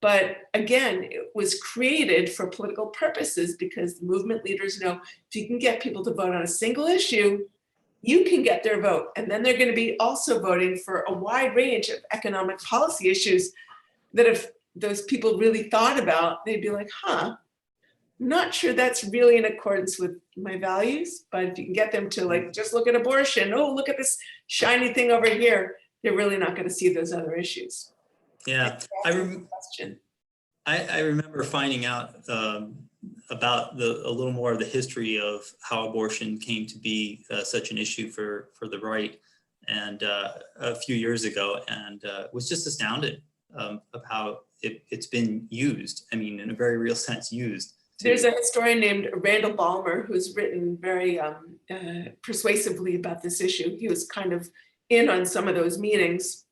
But again, it was created for political purposes because the movement leaders know if you can get people to vote on a single issue, you can get their vote. And then they're going to be also voting for a wide range of economic policy issues that if those people really thought about, they'd be like, I'm not sure that's really in accordance with my values. But if you can get them to like, just look at abortion, oh, look at this shiny thing over here, they're really not going to see those other issues. Yeah, I remember finding out about a little more of the history of how abortion came to be such an issue for the right, and a few years ago, and was just astounded of how it's been used. I mean, in a very real sense, used. There's a historian named Randall Balmer who's written very persuasively about this issue. He was kind of in on some of those meetings,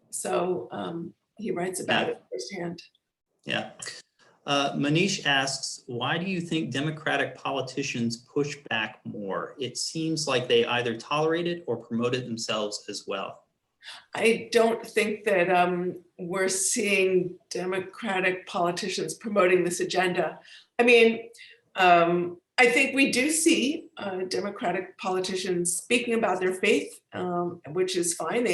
so. He writes about it firsthand. Yeah. Manish asks, why do you think Democratic politicians push back more? It seems like they either tolerated or promoted themselves as well. I don't think that we're seeing Democratic politicians promoting this agenda. I mean, I think we do see Democratic politicians speaking about their faith, which is fine.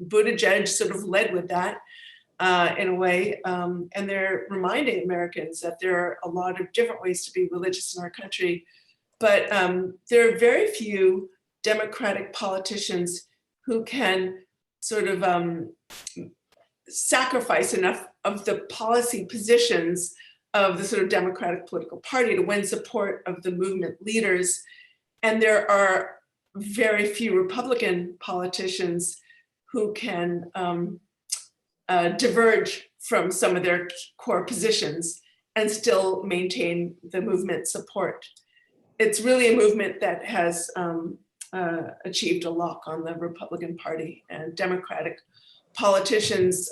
Buttigieg sort of led with that. In a way, and they're reminding Americans that there are a lot of different ways to be religious in our country. but there are very few Democratic politicians who can sort of sacrifice enough of the policy positions of the sort of Democratic political party to win support of the movement leaders. And there are very few Republican politicians who can diverge from some of their core positions and still maintain the movement support. It's really a movement that has achieved a lock on the Republican Party, and Democratic politicians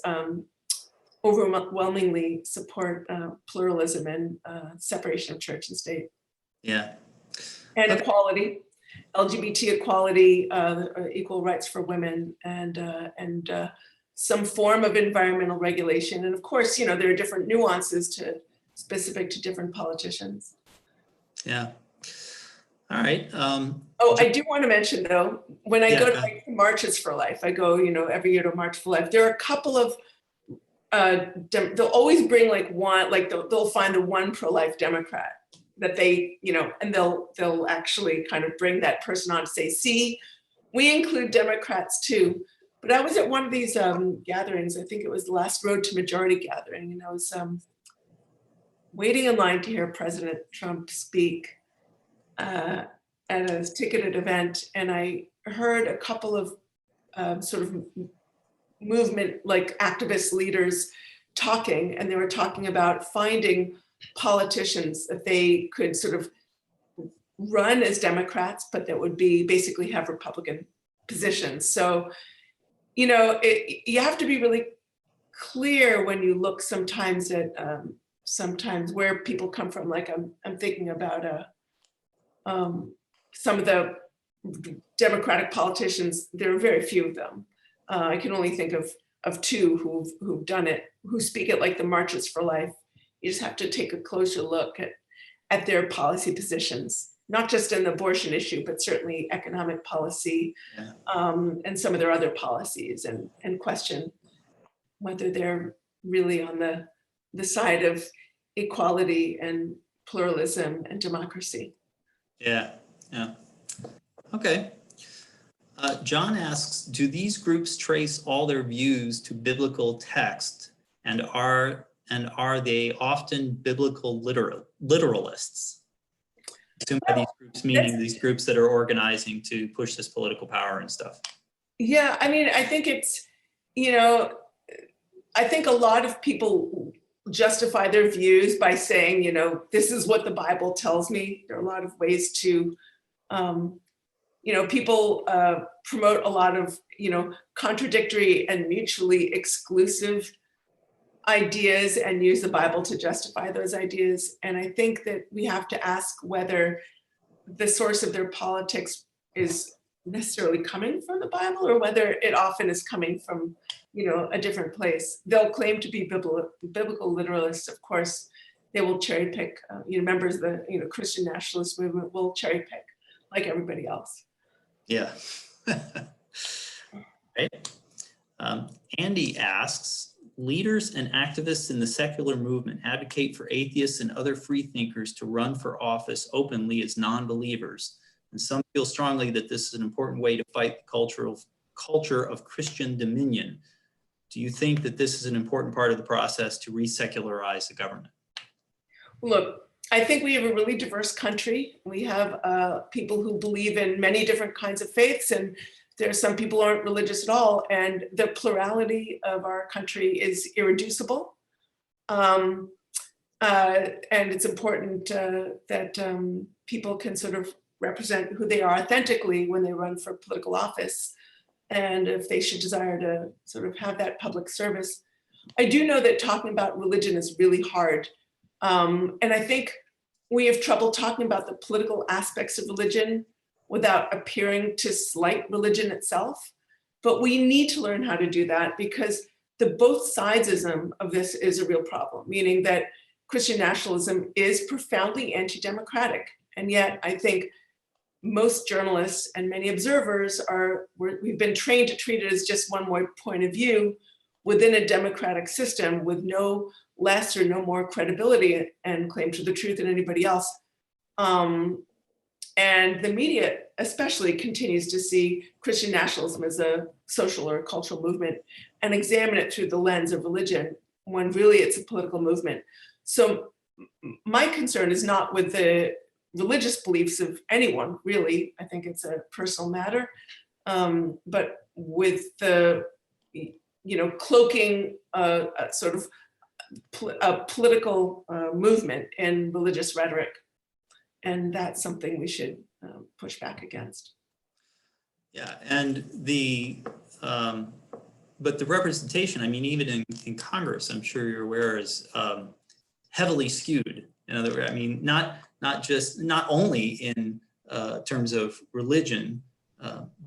overwhelmingly support pluralism and separation of church and state. Yeah. And equality, LGBT equality, equal rights for women, and some form of environmental regulation. And of course, there are different nuances specific to different politicians. Yeah. All right. I do want to mention though, when I go to Marches for Life, I go, every year to March for Life. There are a couple of, they'll always bring one, they'll find the one pro-life Democrat that they, and they'll actually kind of bring that person on to say, see, we include Democrats too. But I was at one of these gatherings, I think it was the last Road to Majority gathering, and I was waiting in line to hear President Trump speak at a ticketed event, and I heard a couple of sort of movement, activist leaders talking, and they were talking about finding politicians that they could sort of run as Democrats, but that would basically have Republican positions. So, you have to be really clear when you look sometimes at where people come from. I'm thinking about some of the Democratic politicians. There are very few of them. I can only think of two who've done it, who speak at the Marches for Life. You just have to take a closer look at their policy positions, not just in the abortion issue, but certainly economic policy, and some of their other policies, and question whether they're really on the side of equality and pluralism and democracy. Yeah. Okay. John asks, do these groups trace all their views to biblical text, and are they often biblical literalists? Assume by these groups, meaning these groups that are organizing to push this political power and stuff. Yeah, I think it's, I think a lot of people justify their views by saying, this is what the Bible tells me. There are a lot of ways to, people promote a lot of, contradictory and mutually exclusive ideas and use the Bible to justify those ideas. And I think that we have to ask whether the source of their politics is necessarily coming from the Bible, or whether it often is coming from, a different place. They'll claim to be biblical literalists. Of course, they will cherry pick, members of the Christian nationalist movement will cherry pick like everybody else. Yeah. Right. Andy asks, leaders and activists in the secular movement advocate for atheists and other free thinkers to run for office openly as non-believers. And some feel strongly that this is an important way to fight the culture of Christian dominion. Do you think that this is an important part of the process to resecularize the government? Look, I think we have a really diverse country. We have people who believe in many different kinds of faiths, and there are some people who aren't religious at all. And the plurality of our country is irreducible. And it's important that people can sort of represent who they are authentically when they run for political office, and if they should desire to sort of have that public service. I do know that talking about religion is really hard. And I think we have trouble talking about the political aspects of religion without appearing to slight religion itself. But we need to learn how to do that, because the both sidesism of this is a real problem, meaning that Christian nationalism is profoundly anti-democratic. And yet I think most journalists and many observers we've been trained to treat it as just one more point of view within a democratic system with no less or no more credibility and claim to the truth than anybody else. And the media especially continues to see Christian nationalism as a social or cultural movement and examine it through the lens of religion, when really it's a political movement. So my concern is not with the religious beliefs of anyone, really. I think it's a personal matter, but with the, cloaking a sort of a political movement in religious rhetoric. And that's something we should push back against. Yeah, and but the representation, I mean, even in Congress, I'm sure you're aware, is heavily skewed. In other words, I mean, not only in terms of religion,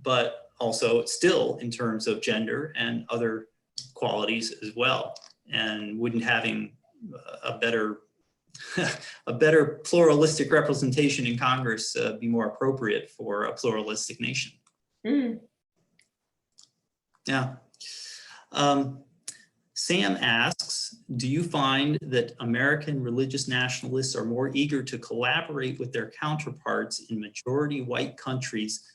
but also still in terms of gender and other qualities as well. And wouldn't having a better pluralistic representation in Congress be more appropriate for a pluralistic nation? Mm. Yeah. Sam asks, do you find that American religious nationalists are more eager to collaborate with their counterparts in majority white countries,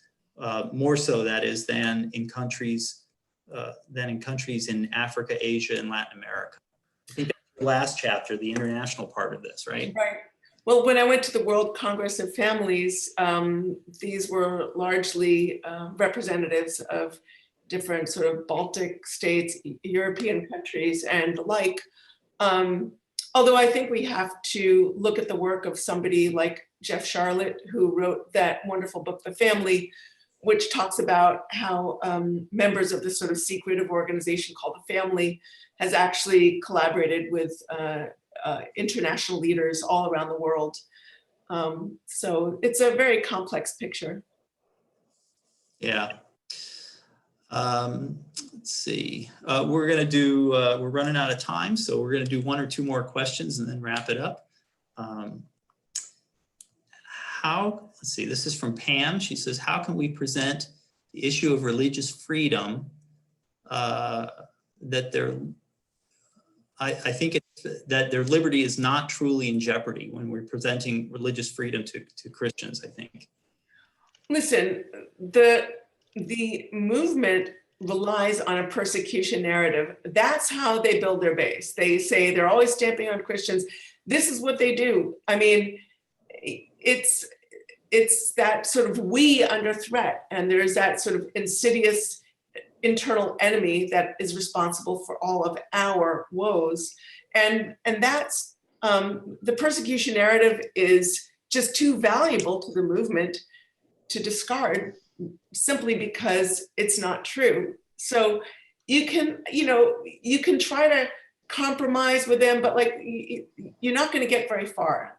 more so that is than in countries in Africa, Asia, and Latin America? I think that's the last chapter, the international part of this, right? Right. Well, when I went to the World Congress of Families, these were largely representatives of different sort of Baltic states, European countries, and the like. Although I think we have to look at the work of somebody like Jeff Sharlet, who wrote that wonderful book, The Family, which talks about how members of this sort of secretive organization called The Family has actually collaborated with international leaders all around the world. So it's a very complex picture. Yeah. Let's see. We're running out of time, so we're gonna do one or two more questions and then wrap it up. Let's see, this is from Pam. She says, how can we present the issue of religious freedom I think that their liberty is not truly in jeopardy when we're presenting religious freedom to Christians, I think. Listen, the movement relies on a persecution narrative. That's how they build their base. They say they're always stamping on Christians. This is what they do. I mean, it's that sort of we under threat, and there's that sort of insidious internal enemy that is responsible for all of our woes. And that's the persecution narrative is just too valuable to the movement to discard simply because it's not true. So you can try to compromise with them, but like you're not going to get very far.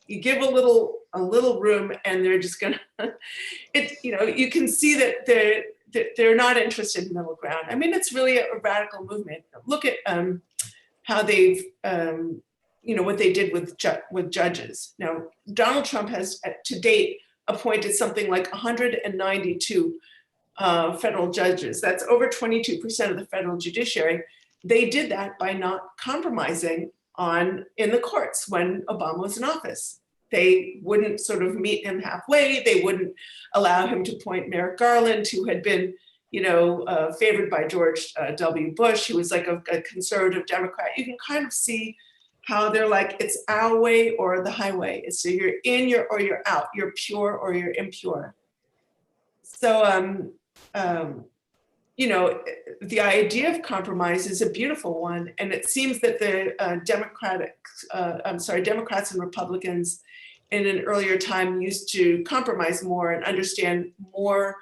You give a little room, and they're just gonna. You can see that they're not interested in middle ground. I mean, it's really a radical movement. Look at how they've, what they did with judges. Now, Donald Trump has to date appointed something like 192 federal judges. That's over 22% of the federal judiciary. They did that by not compromising in the courts when Obama was in office. They wouldn't sort of meet him halfway. They wouldn't allow him to appoint Merrick Garland, who had been, favored by George W. Bush. He was like a conservative Democrat. You can kind of see how they're like, it's our way or the highway. It's so you're in or you're out. You're pure or you're impure. So, the idea of compromise is a beautiful one. And it seems that the Democrats and Republicans in an earlier time used to compromise more and understand more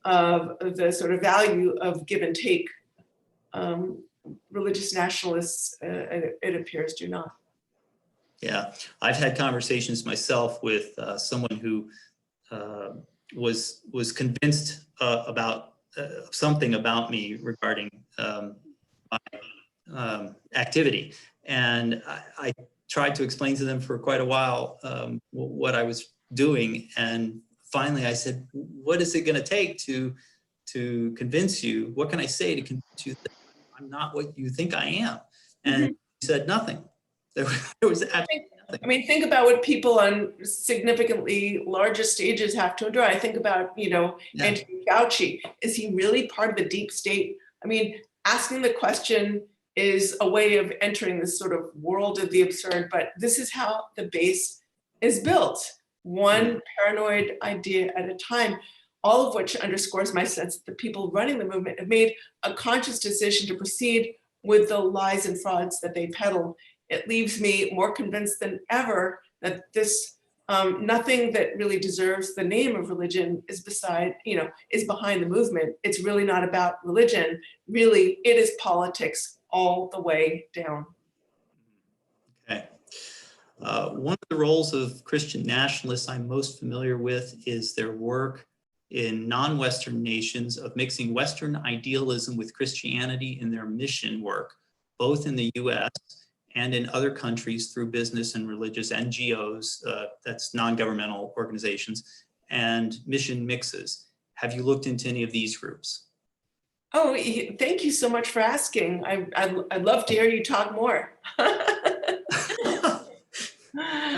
of the sort of value of give and take. Religious nationalists, it appears, do not. Yeah, I've had conversations myself with someone who was convinced about something about me regarding my activity, and I tried to explain to them for quite a while what I was doing, and finally I said, "What is it going to take to convince you? What can I say to convince you that I'm not what you think I am?" And he said, "Nothing." There was absolutely I mean, think about what people on significantly larger stages have to endure. I think about, Anthony Fauci. Is he really part of the deep state? I mean, asking the question is a way of entering this sort of world of the absurd, but this is how the base is built, one paranoid idea at a time, all of which underscores my sense that the people running the movement have made a conscious decision to proceed with the lies and frauds that they peddle. It leaves me more convinced than ever that this nothing that really deserves the name of religion is behind the movement. It's really not about religion. Really, it is politics all the way down. Okay. One of the roles of Christian nationalists I'm most familiar with is their work in non-Western nations of mixing Western idealism with Christianity in their mission work, both in the US and in other countries through business and religious NGOs, that's non-governmental organizations, and mission mixes. Have you looked into any of these groups? Oh, thank you so much for asking. I'd love to hear you talk more. That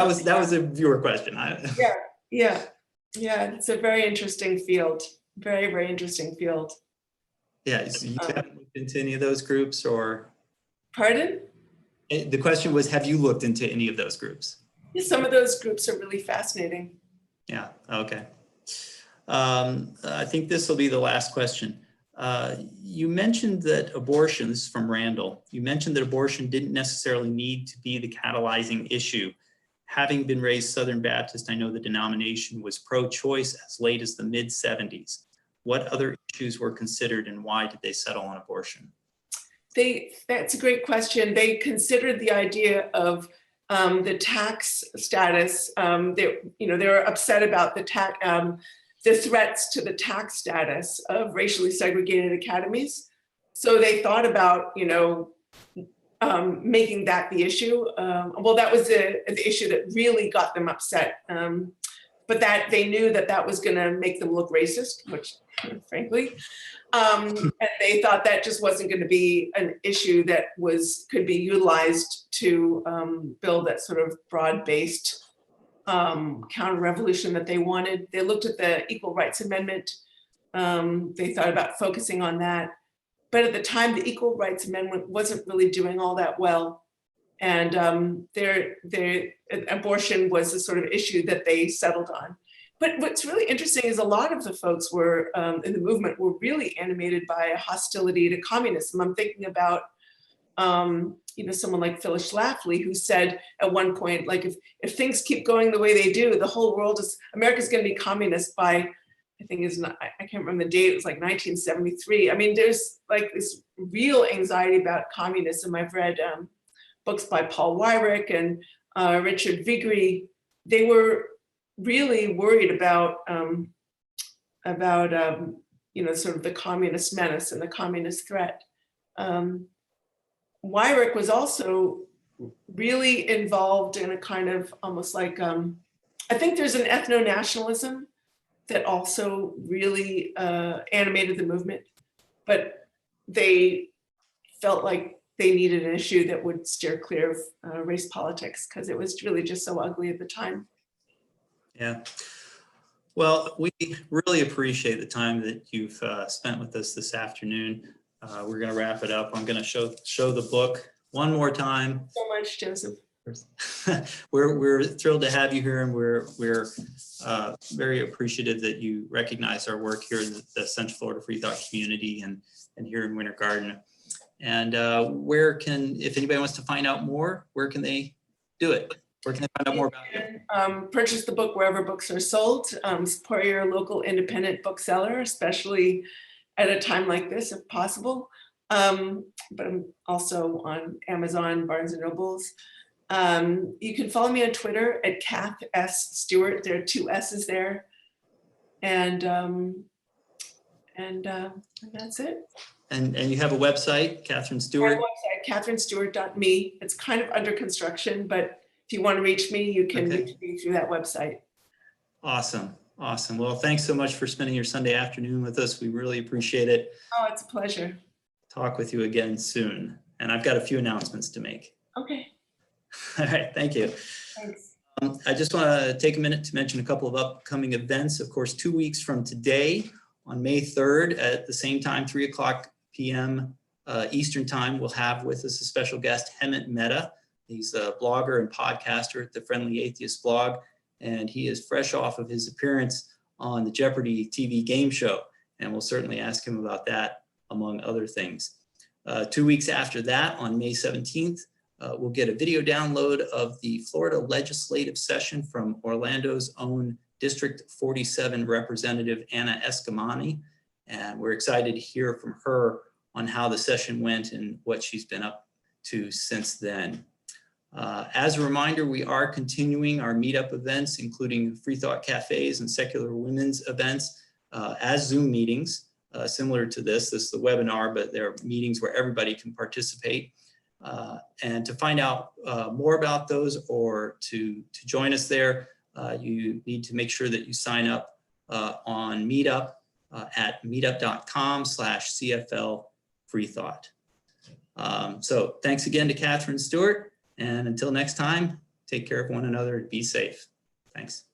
was a viewer question. Yeah. It's a very interesting field. Very, very interesting field. Yeah, so you haven't looked into any of those groups, or? Pardon? The question was, have you looked into any of those groups? Yeah, some of those groups are really fascinating. Yeah, okay. I think this will be the last question. You mentioned that abortions, from Randall, you mentioned that abortion didn't necessarily need to be the catalyzing issue. Having been raised Southern Baptist, I know the denomination was pro-choice as late as the mid-70s. What other issues were considered and why did they settle on abortion? That's a great question. They considered the idea of the tax status. They were upset about the threats to the tax status of racially segregated academies. So they thought about, making that the issue. That was the issue that really got them upset. But that they knew that was going to make them look racist, which frankly, and they thought that just wasn't going to be an issue that could be utilized to build that sort of broad-based counter-revolution that they wanted. They looked at the Equal Rights Amendment. They thought about focusing on that. But at the time, the Equal Rights Amendment wasn't really doing all that well. And their abortion was the sort of issue that they settled on. But what's really interesting is a lot of the folks were in the movement were really animated by a hostility to communism. I'm thinking about someone like Phyllis Schlafly, who said at one point, like, if things keep going the way they do, the whole world America's going to be communist by, I can't remember the date, it was like 1973. I mean, there's like this real anxiety about communism. I've read books by Paul Weyrich and Richard Vigri. They were really worried about sort of the communist menace and the communist threat. Weyrich was also really involved in a kind of almost like, I think there's an ethno-nationalism that also really animated the movement, but they felt like they needed an issue that would steer clear of race politics because it was really just so ugly at the time. Yeah. Well, we really appreciate the time that you've spent with us this afternoon. We're going to wrap it up. I'm going to show the book one more time. So much, Joseph. We're thrilled to have you here, and we're very appreciative that you recognize our work here in the Central Florida Freethought community and here in Winter Garden. And if anybody wants to find out more, where can they do it? Where can they find out more about you? Purchase the book wherever books are sold. Support your local independent bookseller, especially at a time like this, if possible. But I'm also on Amazon, Barnes and Nobles. You can follow me on Twitter at Kath S. Stewart. There are 2 S's there. And that's it. And you have a website, Katherine Stewart? I have a website, katherinestewart.me. It's kind of under construction, but if you want to reach me, you can reach me through that website. Awesome. Well, thanks so much for spending your Sunday afternoon with us. We really appreciate it. Oh, it's a pleasure. Talk with you again soon. And I've got a few announcements to make. Okay. All right, thank you. Thanks. I just want to take a minute to mention a couple of upcoming events. Of course, 2 weeks from today, on May 3rd, at the same time, 3:00 p.m. Eastern time, we'll have with us a special guest, Hemant Mehta. He's a blogger and podcaster at the Friendly Atheist blog, and he is fresh off of his appearance on the Jeopardy TV game show, and we'll certainly ask him about that, among other things. 2 weeks after that, on May 17th, we'll get a video download of the Florida legislative session from Orlando's own District 47 Representative Anna Escamani, and we're excited to hear from her on how the session went and what she's been up to since then. As a reminder, we are continuing our meetup events, including Freethought cafes and secular women's events as Zoom meetings, similar to this. This is the webinar, but they're meetings where everybody can participate. And to find out more about those or to join us there, you need to make sure that you sign up on Meetup at meetup.com/CFL Freethought. So thanks again to Katherine Stewart. And until next time, take care of one another and be safe. Thanks.